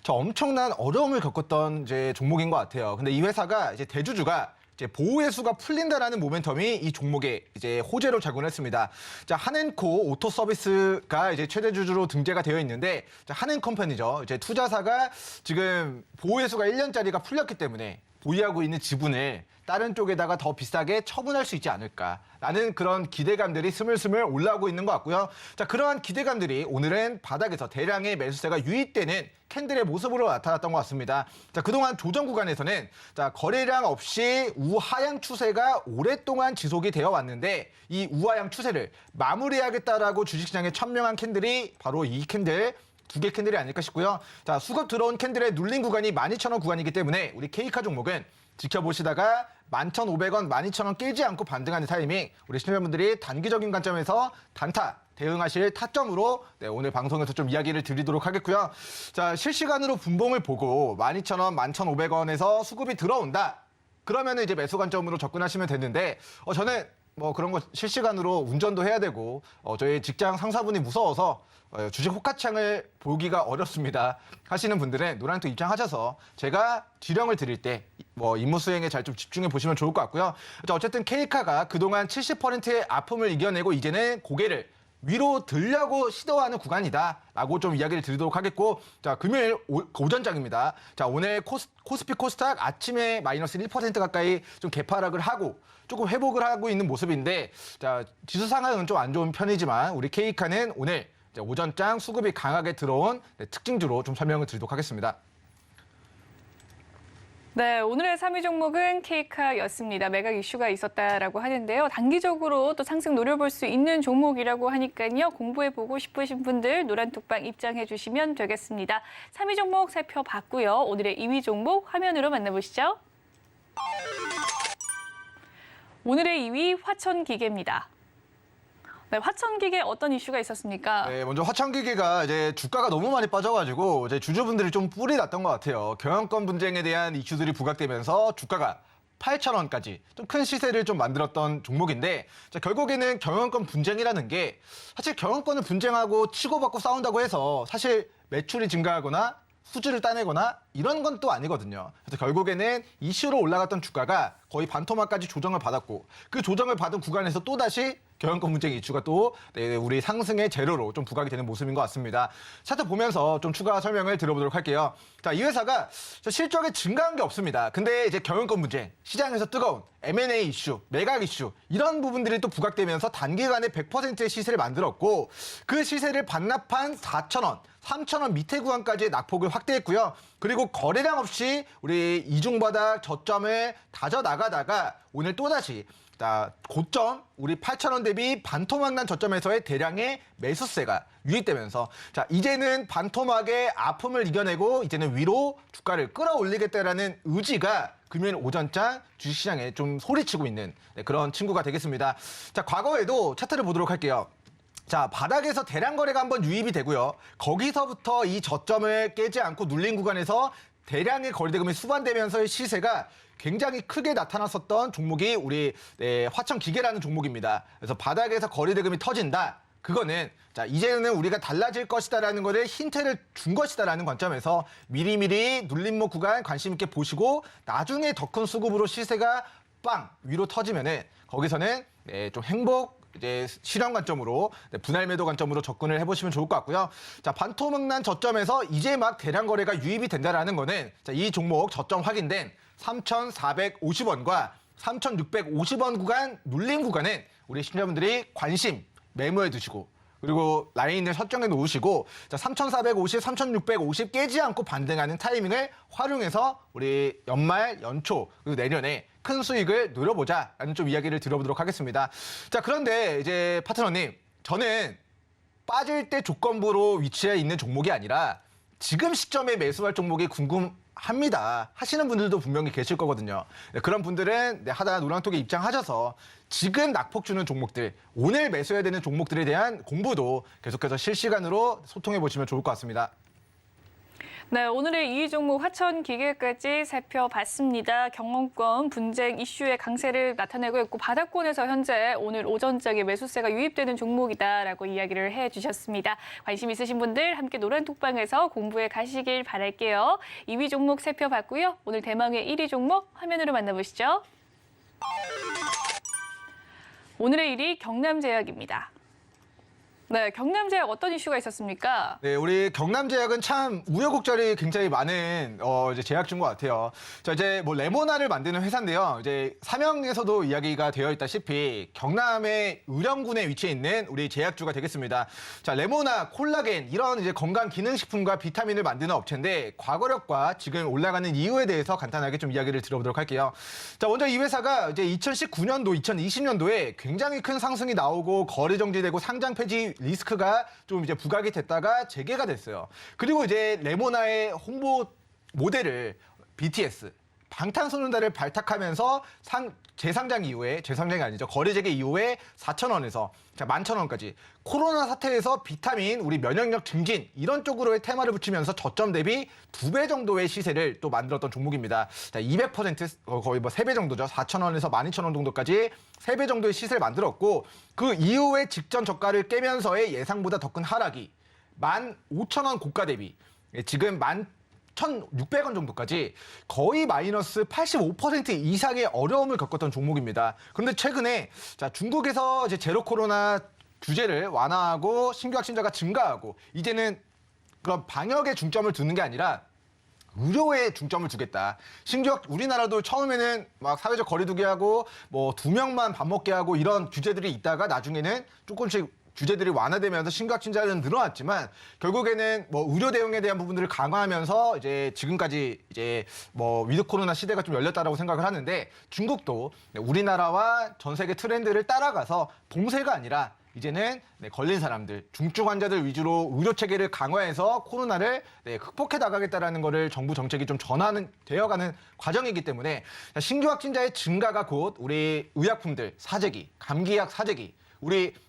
엄청난 어려움을 겪었던 이제 종목인 것 같아요. 근데 이 회사가 이제 대주주가 이제 보호해수가 풀린다라는 모멘텀이 이 종목에 이제 호재로 작용했습니다. 자, 한엔코 오토 서비스가 이제 최대 주주로 등재가 되어 있는데, 자, 한엔컴퍼니죠. 이제 투자사가 지금 보호해수가 1년짜리가 풀렸기 때문에 보유하고 있는 지분을 다른 쪽에다가 더 비싸게 처분할 수 있지 않을까라는 그런 기대감들이 스물스물 올라오고 있는 것 같고요. 자, 그러한 기대감들이 오늘은 바닥에서 대량의 매수세가 유입되는 캔들의 모습으로 나타났던 것 같습니다. 자, 그동안 조정 구간에서는 자, 거래량 없이 우하향 추세가 오랫동안 지속이 되어 왔는데 이 우하향 추세를 마무리하겠다라고 주식시장에 천명한 캔들이 바로 이 캔들, 두 개 캔들이 아닐까 싶고요. 자, 수급 들어온 캔들의 눌린 구간이 12,000원 구간이기 때문에 우리 K카 종목은 지켜보시다가 11,500원, 12,000원 깨지 않고 반등하는 타이밍, 우리 시청자분들이 단기적인 관점에서 단타 대응하실 타점으로 네, 오늘 방송에서 좀 이야기를 드리도록 하겠고요. 자, 실시간으로 분봉을 보고 12,000원, 11,500원에서 수급이 들어온다. 그러면 이제 매수 관점으로 접근하시면 되는데 저는 뭐 그런 거 실시간으로 운전도 해야 되고 저희 직장 상사분이 무서워서 주식 호가창을 보기가 어렵습니다 하시는 분들은 노란톡 입장하셔서 제가 지령을 드릴 때 뭐 임무 수행에 잘 좀 집중해 보시면 좋을 것 같고요. 자, 어쨌든 K카가 그동안 70%의 아픔을 이겨내고 이제는 고개를 위로 들려고 시도하는 구간이다라고 좀 이야기를 드리도록 하겠고, 자, 금요일 오전장입니다. 자, 오늘 코스피 코스닥 아침에 마이너스 1% 가까이 좀 개파락을 하고 조금 회복을 하고 있는 모습인데, 자, 지수 상황은 좀 안 좋은 편이지만 우리 K카는 오늘 오전장 수급이 강하게 들어온 특징주로 좀 설명을 드리도록 하겠습니다. 네, 오늘의 3위 종목은 K카였습니다. 매각 이슈가 있었다라고 하는데요. 단기적으로 또 상승 노려볼 수 있는 종목이라고 하니까요. 공부해보고 싶으신 분들 노란톡방 입장해 주시면 되겠습니다. 3위 종목 살펴봤고요. 오늘의 2위 종목 화면으로 만나보시죠. 오늘의 2위 화천기계입니다. 네, 화천기계 어떤 이슈가 있었습니까? 네, 먼저 화천기계가 이제 주가가 너무 많이 빠져가지고 이제 주주분들이 좀 뿔이 났던 것 같아요. 경영권 분쟁에 대한 이슈들이 부각되면서 주가가 8,000원까지 좀 큰 시세를 좀 만들었던 종목인데, 자, 결국에는 경영권 분쟁이라는 게 사실 경영권을 분쟁하고 치고받고 싸운다고 해서 사실 매출이 증가하거나 수주를 따내거나 이런 건 또 아니거든요. 그래서 결국에는 이슈로 올라갔던 주가가 거의 반토막까지 조정을 받았고, 그 조정을 받은 구간에서 또다시 경영권 분쟁 이슈가 또 우리 상승의 재료로 좀 부각이 되는 모습인 것 같습니다. 차트 보면서 좀 추가 설명을 드려보도록 할게요. 자, 이 회사가 실적이 증가한 게 없습니다. 근데 이제 경영권 분쟁, 시장에서 뜨거운 M&A 이슈, 매각 이슈 이런 부분들이 또 부각되면서 단기간에 100%의 시세를 만들었고, 그 시세를 반납한 4,000원, 3,000원 밑에 구간까지 낙폭을 확대했고요. 그리고 거래량 없이 우리 이중바닥 저점을 다져나가다가 오늘 또다시 고점 우리 8,000원 대비 반토막 난 저점에서의 대량의 매수세가 유입되면서 자, 이제는 반토막의 아픔을 이겨내고 이제는 위로 주가를 끌어올리겠다라는 의지가 금요일 오전장 주식시장에 좀 소리치고 있는 그런 친구가 되겠습니다. 자, 과거에도 차트를 보도록 할게요. 자, 바닥에서 대량 거래가 한번 유입이 되고요. 거기서부터 이 저점을 깨지 않고 눌린 구간에서 대량의 거래대금이 수반되면서의 시세가 굉장히 크게 나타났었던 종목이 우리 화천기계라는 종목입니다. 그래서 바닥에서 거래대금이 터진다. 그거는 자, 이제는 우리가 달라질 것이다라는 것을 힌트를 준 것이다라는 관점에서 미리미리 눌림목 구간 관심 있게 보시고 나중에 더 큰 수급으로 시세가 빵 위로 터지면은 거기서는 좀 행복 이제 실현 관점으로 분할 매도 관점으로 접근을 해보시면 좋을 것 같고요. 자, 반토막 난 저점에서 이제 막 대량 거래가 유입이 된다라는 거는 자, 이 종목 저점 확인된 3,450원과 3,650원 구간 눌림 구간은 우리 시청자분들이 관심 메모해 두시고 그리고 라인을 설정해 놓으시고 자, 3,450, 3,650 깨지 않고 반등하는 타이밍을 활용해서 우리 연말, 연초 그리고 내년에 큰 수익을 노려보자라는 좀 이야기를 드려보도록 하겠습니다. 자, 그런데 이제 파트너님, 저는 빠질 때 조건부로 위치해 있는 종목이 아니라 지금 시점에 매수할 종목이 궁금합니다 하시는 분들도 분명히 계실 거거든요. 그런 분들은 하단 노란톡에 입장하셔서 지금 낙폭 주는 종목들, 오늘 매수해야 되는 종목들에 대한 공부도 계속해서 실시간으로 소통해 보시면 좋을 것 같습니다. 네, 오늘의 2위 종목 화천기계까지 살펴봤습니다. 경영권 분쟁 이슈의 강세를 나타내고 있고 바닥권에서 현재 오늘 오전장에 매수세가 유입되는 종목이다라고 이야기를 해주셨습니다. 관심 있으신 분들 함께 노란톡방에서 공부해 가시길 바랄게요. 2위 종목 살펴봤고요. 오늘 대망의 1위 종목 화면으로 만나보시죠. 오늘의 1위 경남제약입니다. 네, 경남제약 어떤 이슈가 있었습니까? 네, 우리 경남제약은 참 우여곡절이 굉장히 많은 이제 제약주인 것 같아요. 자, 이제 뭐 레모나를 만드는 회사인데요. 이제 사명에서도 이야기가 되어 있다시피 경남의 의령군에 위치해 있는 우리 제약주가 되겠습니다. 자, 레모나, 콜라겐 이런 이제 건강 기능식품과 비타민을 만드는 업체인데 과거력과 지금 올라가는 이유에 대해서 간단하게 좀 이야기를 들어보도록 할게요. 자, 먼저 이 회사가 이제 2019년도, 2020년도에 굉장히 큰 상승이 나오고 거래 정지되고 상장 폐지 리스크가 좀 이제 부각이 됐다가 재개가 됐어요. 그리고 이제 레모나의 홍보 모델을 BTS, 방탄소년단을 발탁하면서 재상장 이후에, 재상장이 아니죠. 거래 재개 이후에 4,000원에서 11,000원까지 코로나 사태에서 비타민, 우리 면역력 증진 이런 쪽으로의 테마를 붙이면서 저점 대비 2배 정도의 시세를 또 만들었던 종목입니다. 자, 200% 거의 뭐 3배 정도죠. 4,000원에서 12,000원 정도까지 3배 정도의 시세를 만들었고 그 이후에 직전 저가를 깨면서의 예상보다 더 큰 하락이 15,000원 고가 대비 지금 1,600원 정도까지 거의 마이너스 85% 이상의 어려움을 겪었던 종목입니다. 그런데 최근에 자, 중국에서 이제 제로 코로나 규제를 완화하고 신규 확진자가 증가하고 이제는 그런 방역에 중점을 두는 게 아니라 의료에 중점을 두겠다. 심지어 우리나라도 처음에는 막 사회적 거리두기 하고 뭐 2명만 밥 먹게 하고 이런 규제들이 있다가 나중에는 조금씩 규제들이 완화되면서 신규 확진자는 늘어났지만 결국에는 뭐 의료 대응에 대한 부분들을 강화하면서 이제 지금까지 이제 뭐 위드 코로나 시대가 좀 열렸다라고 생각을 하는데 중국도 우리나라와 전 세계 트렌드를 따라가서 봉쇄가 아니라 이제는 걸린 사람들, 중증 환자들 위주로 의료 체계를 강화해서 코로나를 극복해 나가겠다라는 거를 정부 정책이 좀 전환은 되어가는 과정이기 때문에 신규 확진자의 증가가 곧 우리 의약품들 사재기, 감기약 사재기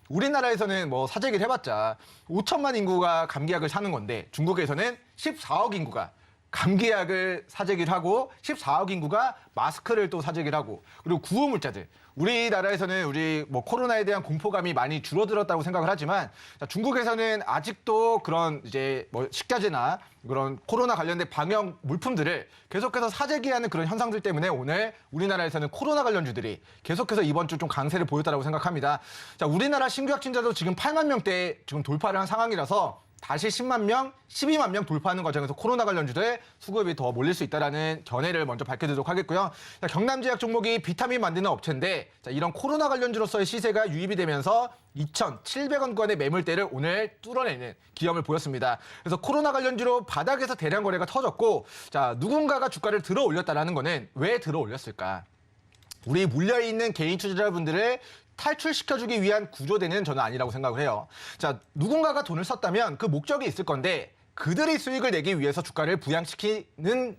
우리나라에서는 뭐 사재기를 해봤자 5천만 인구가 감기약을 사는 건데 중국에서는 14억 인구가 감기약을 사재기를 하고 14억 인구가 마스크를 또 사재기를 하고 그리고 구호물자들 우리나라에서는 우리 뭐 코로나에 대한 공포감이 많이 줄어들었다고 생각을 하지만 중국에서는 아직도 그런 이제 뭐 식자재나 그런 코로나 관련된 방역 물품들을 계속해서 사재기하는 그런 현상들 때문에 오늘 우리나라에서는 코로나 관련주들이 계속해서 이번 주 좀 강세를 보였다고 생각합니다. 자, 우리나라 신규 확진자도 지금 8만 명대 지금 돌파를 한 상황이라서 다시 10만 명, 12만 명 돌파하는 과정에서 코로나 관련주들 수급이 더 몰릴 수 있다는 견해를 먼저 밝혀드리도록 하겠고요. 자, 경남제약 종목이 비타민 만드는 업체인데 자, 이런 코로나 관련주로서의 시세가 유입이 되면서 2,700원권의 매물대를 오늘 뚫어내는 기염을 보였습니다. 그래서 코로나 관련주로 바닥에서 대량 거래가 터졌고 자, 누군가가 주가를 들어 올렸다는 거는 왜 들어 올렸을까? 우리 물려있는 개인 투자자분들을 탈출시켜주기 위한 구조대는 저는 아니라고 생각을 해요. 자, 누군가가 돈을 썼다면 그 목적이 있을 건데 그들이 수익을 내기 위해서 주가를 부양시키는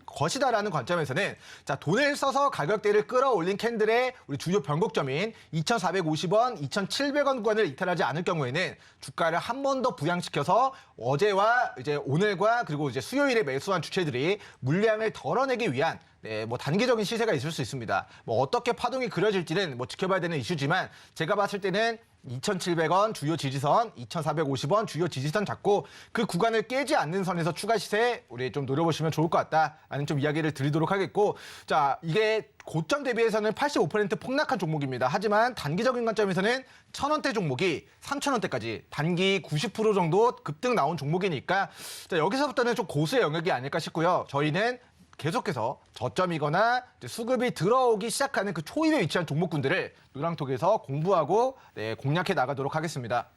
것이다라는 관점에서는 자, 돈을 써서 가격대를 끌어올린 캔들의 우리 주요 변곡점인 2,450원, 2,700원권을 이탈하지 않을 경우에는 주가를 한 번 더 부양시켜서 어제와 이제 오늘과 그리고 이제 수요일에 매수한 주체들이 물량을 덜어내기 위한 뭐 단기적인 시세가 있을 수 있습니다. 뭐 어떻게 파동이 그려질지는 뭐 지켜봐야 되는 이슈지만 제가 봤을 때는 2,700원 주요 지지선, 2,450원 주요 지지선 잡고 그 구간을 깨지 않는 선에서 추가 시세 우리 좀 노려보시면 좋을 것 같다라는 좀 이야기를 드리도록 하겠고 자, 이게 고점 대비해서는 85% 폭락한 종목입니다. 하지만 단기적인 관점에서는 1,000원대 종목이 3,000원대까지 단기 90% 정도 급등 나온 종목이니까 자, 여기서부터는 좀 고수의 영역이 아닐까 싶고요. 저희는 계속해서 저점이거나 수급이 들어오기 시작하는 그 초입에 위치한 종목군들을 노랑톡에서 공부하고 공략해 나가도록 하겠습니다.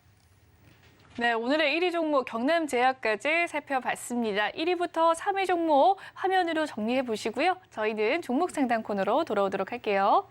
네, 오늘의 1위 종목 경남제약까지 살펴봤습니다. 1위부터 3위 종목 화면으로 정리해 보시고요. 저희는 종목 상담 코너로 돌아오도록 할게요.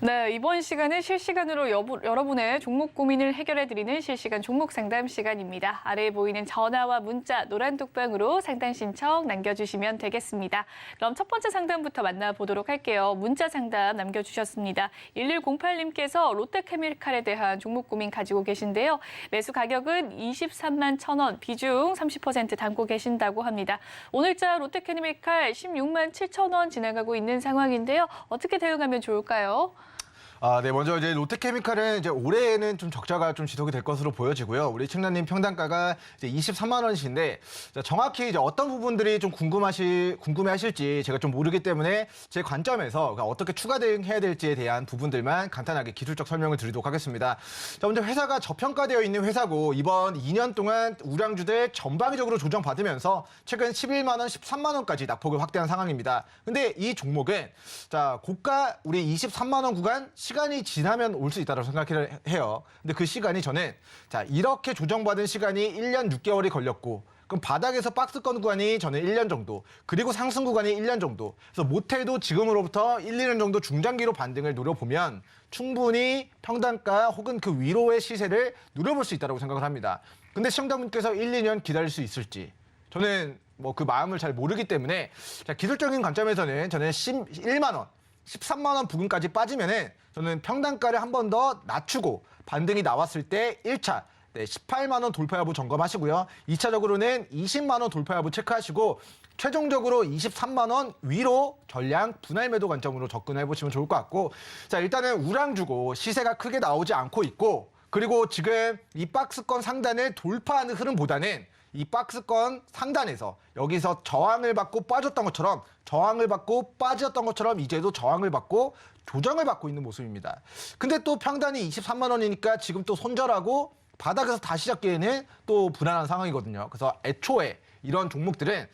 네, 이번 시간은 실시간으로 여러분의 종목 고민을 해결해드리는 실시간 종목 상담 시간입니다. 아래에 보이는 전화와 문자, 노란 톡방으로 상담 신청 남겨주시면 되겠습니다. 그럼 첫 번째 상담부터 만나보도록 할게요. 문자 상담 남겨주셨습니다. 1108님께서 롯데케미칼에 대한 종목 고민 가지고 계신데요. 매수 가격은 23만 1,000원, 비중 30% 담고 계신다고 합니다. 오늘자 롯데케미칼 16만 7,000원 지나가고 있는 상황인데요. 어떻게 대응하면 좋을까요? 네, 먼저 이제 롯데케미칼은 이제 올해에는 좀 적자가 좀 지속이 될 것으로 보여지고요. 우리 측량님 평단가가 이제 23만 원이신데 정확히 이제 어떤 부분들이 좀 궁금해하실지 제가 좀 모르기 때문에 제 관점에서 어떻게 추가 대응해야 될지에 대한 부분들만 간단하게 기술적 설명을 드리도록 하겠습니다. 자, 먼저 회사가 저평가되어 있는 회사고 이번 2년 동안 우량주들 전방위적으로 조정받으면서 최근 11만 원, 13만 원까지 낙폭을 확대한 상황입니다. 근데 이 종목은 자, 고가 우리 23만 원 구간 시간이 지나면 올 수 있다고 생각해요. 근데 그 시간이 저는 자 이렇게 조정받은 시간이 1년 6개월이 걸렸고 그럼 바닥에서 박스권 구간이 저는 1년 정도 그리고 상승 구간이 1년 정도 그래서 못해도 지금으로부터 1, 2년 정도 중장기로 반등을 노려보면 충분히 평단가 혹은 그 위로의 시세를 노려볼 수 있다고 생각을 합니다. 근데 시청자분께서 1, 2년 기다릴 수 있을지 저는 뭐 그 마음을 잘 모르기 때문에 자, 기술적인 관점에서는 저는 1만 원 13만 원 부근까지 빠지면은 저는 평단가를 한 번 더 낮추고 반등이 나왔을 때 1차 18만 원 돌파 여부 점검하시고요. 2차적으로는 20만 원 돌파 여부 체크하시고 최종적으로 23만 원 위로 전량 분할 매도 관점으로 접근해 보시면 좋을 것 같고 자 일단은 우량주고 시세가 크게 나오지 않고 있고 그리고 지금 이 박스권 상단을 돌파하는 흐름보다는 이 박스권 상단에서 여기서 저항을 받고 빠졌던 것처럼 저항을 받고 빠졌던 것처럼 이제도 저항을 받고 조정을 받고 있는 모습입니다. 근데 또 평단이 23만 원이니까 지금 또 손절하고 바닥에서 다시 잡기에는 또 불안한 상황이거든요. 그래서 애초에 이런 종목들은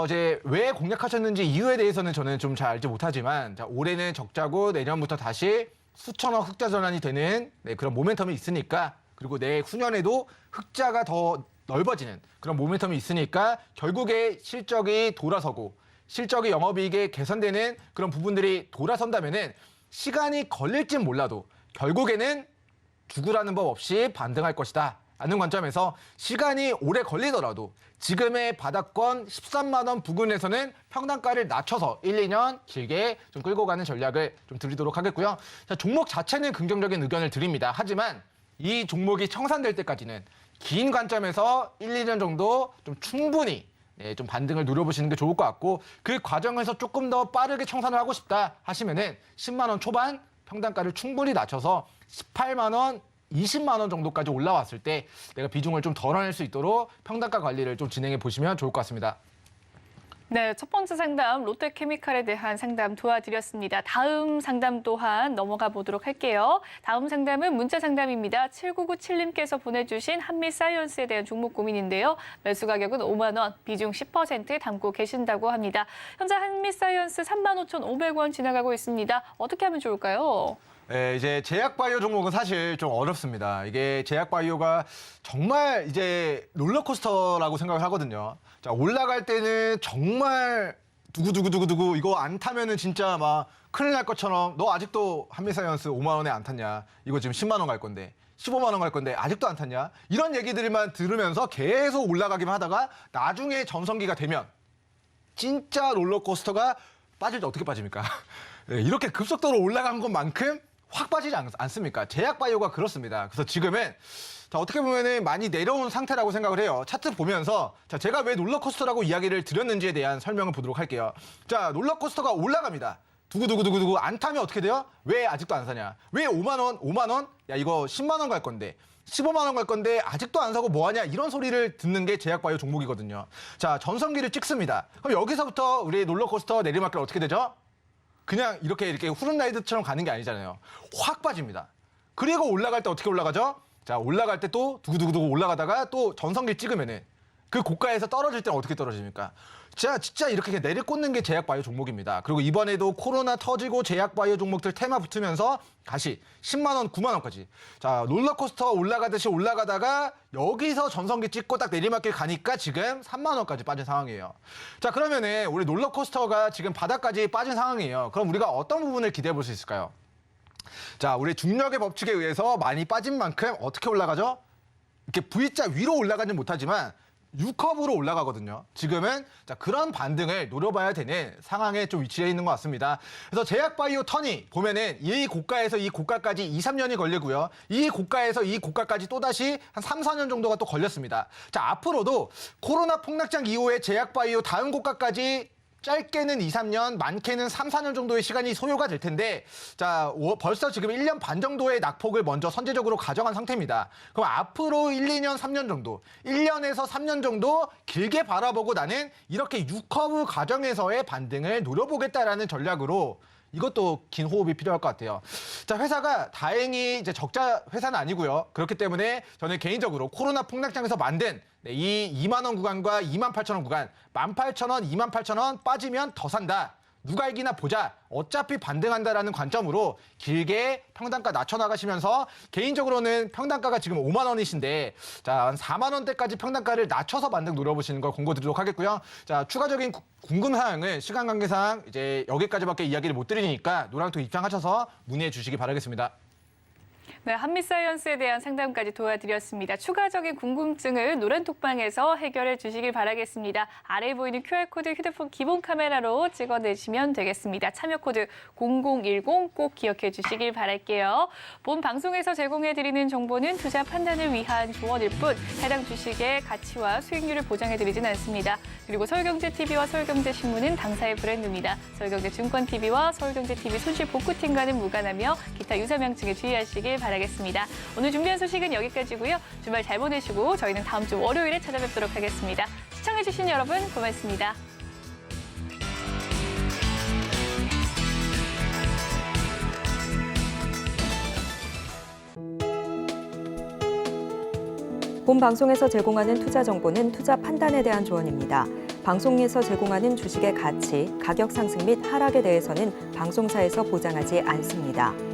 이제 왜 공략하셨는지 이유에 대해서는 저는 좀 잘 알지 못하지만 자, 올해는 적자고 내년부터 다시 수천억 흑자 전환이 되는 그런 모멘텀이 있으니까 그리고 내후년에도 흑자가 더 넓어지는 그런 모멘텀이 있으니까 결국에 실적이 돌아서고 실적이 영업이익에 개선되는 그런 부분들이 돌아선다면은 시간이 걸릴진 몰라도 결국에는 죽으라는 법 없이 반등할 것이다 라는 관점에서 시간이 오래 걸리더라도 지금의 바닥권 13만 원 부근에서는 평단가를 낮춰서 1, 2년 길게 좀 끌고 가는 전략을 좀 드리도록 하겠고요. 자, 종목 자체는 긍정적인 의견을 드립니다. 하지만 이 종목이 청산될 때까지는 긴 관점에서 1, 2년 정도 좀 충분히 좀 반등을 노려보시는 게 좋을 것 같고 그 과정에서 조금 더 빠르게 청산을 하고 싶다 하시면은 10만 원 초반 평단가를 충분히 낮춰서 18만 원, 20만 원 정도까지 올라왔을 때 내가 비중을 좀 덜어낼 수 있도록 평단가 관리를 좀 진행해 보시면 좋을 것 같습니다. 네, 첫 번째 상담 롯데케미칼에 대한 상담 도와드렸습니다. 다음 상담 또한 넘어가 보도록 할게요. 다음 상담은 문자 상담입니다. 7997님께서 보내주신 한미사이언스에 대한 종목 고민인데요. 매수 가격은 5만 원, 비중 10% 담고 계신다고 합니다. 현재 한미사이언스 35,500원 지나가고 있습니다. 어떻게 하면 좋을까요? 네, 이제 제약바이오 종목은 사실 좀 어렵습니다. 이게 제약바이오가 정말 이제 롤러코스터라고 생각을 하거든요. 자, 올라갈 때는 정말 두구두구두구두구 이거 안 타면은 진짜 막 큰일 날 것처럼 너 아직도 한미사이언스 5만 원에 안 탔냐? 이거 지금 10만 원 갈 건데 15만 원 갈 건데 아직도 안 탔냐? 이런 얘기들만 들으면서 계속 올라가기만 하다가 나중에 전성기가 되면 진짜 롤러코스터가 빠질 때 어떻게 빠집니까? 네, 이렇게 급속도로 올라간 것만큼 확 빠지지 않습니까? 제약바이오가 그렇습니다. 그래서 지금은 자, 어떻게 보면은 많이 내려온 상태라고 생각을 해요. 차트 보면서 자, 제가 왜 롤러코스터라고 이야기를 드렸는지에 대한 설명을 보도록 할게요. 자, 롤러코스터가 올라갑니다. 두구두구두구두구 안 타면 어떻게 돼요? 왜 아직도 안 사냐? 왜 5만 원? 5만 원? 야, 이거 10만 원 갈 건데 15만 원 갈 건데 아직도 안 사고 뭐 하냐? 이런 소리를 듣는 게 제약바이오 종목이거든요. 자, 전성기를 찍습니다. 그럼 여기서부터 우리 롤러코스터 내리막길 어떻게 되죠? 그냥 이렇게 후른라이드처럼 가는 게 아니잖아요. 확 빠집니다. 그리고 올라갈 때 어떻게 올라가죠? 자, 올라갈 때 또 두구두구두구 올라가다가 또 전성기 찍으면은 그 고가에서 떨어질 때는 어떻게 떨어집니까? 진짜 이렇게 내리꽂는 게 제약바이오 종목입니다. 그리고 이번에도 코로나 터지고 제약바이오 종목들 테마 붙으면서 다시 10만 원, 9만 원까지. 자, 롤러코스터 올라가듯이 올라가다가 여기서 전성기 찍고 딱 내리막길 가니까 지금 3만 원까지 빠진 상황이에요. 자, 그러면은 우리 롤러코스터가 지금 바닥까지 빠진 상황이에요. 그럼 우리가 어떤 부분을 기대해 볼 수 있을까요? 자, 우리 중력의 법칙에 의해서 많이 빠진 만큼 어떻게 올라가죠? 이렇게 V자 위로 올라가진 못하지만 U커브로 올라가거든요. 지금은 자, 그런 반등을 노려봐야 되는 상황에 좀 위치해 있는 것 같습니다. 그래서 제약바이오 턴이 보면은 이 고가에서 이 고가까지 2, 3년이 걸리고요. 이 고가에서 이 고가까지 또다시 한 3, 4년 정도가 또 걸렸습니다. 자, 앞으로도 코로나 폭락장 이후에 제약바이오 다음 고가까지 짧게는 2, 3년, 많게는 3, 4년 정도의 시간이 소요가 될 텐데 자, 벌써 지금 1년 반 정도의 낙폭을 먼저 선제적으로 가져간 상태입니다. 그럼 앞으로 1, 2년, 3년 정도, 1년에서 3년 정도 길게 바라보고 나는 이렇게 U커브 과정에서의 반등을 노려보겠다라는 전략으로 이것도 긴 호흡이 필요할 것 같아요. 자, 회사가 다행히 이제 적자 회사는 아니고요. 그렇기 때문에 저는 개인적으로 코로나 폭락장에서 만든 이 2만 원 구간과 2만 8천 원 구간, 18,000원, 2만 8천 원 빠지면 더 산다. 누가 이기나 보자. 어차피 반등한다라는 관점으로 길게 평단가 낮춰나가시면서 개인적으로는 평단가가 지금 5만 원이신데 자, 한 4만 원대까지 평단가를 낮춰서 반등 노려보시는 걸 권고드리도록 하겠고요. 자, 추가적인 궁금 사항은 시간 관계상 이제 여기까지밖에 이야기를 못 드리니까 노랑톡 입장하셔서 문의해 주시기 바라겠습니다. 네, 한미사이언스에 대한 상담까지 도와드렸습니다. 추가적인 궁금증을 노란톡방에서 해결해 주시길 바라겠습니다. 아래에 보이는 QR코드 휴대폰 기본 카메라로 찍어내시면 되겠습니다. 참여 코드 0010 꼭 기억해 주시길 바랄게요. 본 방송에서 제공해드리는 정보는 투자 판단을 위한 조언일 뿐 해당 주식의 가치와 수익률을 보장해드리진 않습니다. 그리고 서울경제TV와 서울경제신문은 당사의 브랜드입니다. 서울경제증권TV와 서울경제TV 손실복구팀과는 무관하며 기타 유사명칭에 주의하시길 바라겠습니다. 오늘 준비한 소식은 여기까지고요. 주말 잘 보내시고 저희는 다음 주 월요일에 찾아뵙도록 하겠습니다. 시청해주신 여러분 고맙습니다. 본 방송에서 제공하는 투자 정보는 투자 판단에 대한 조언입니다. 방송에서 제공하는 주식의 가치, 가격 상승 및 하락에 대해서는 방송사에서 보장하지 않습니다.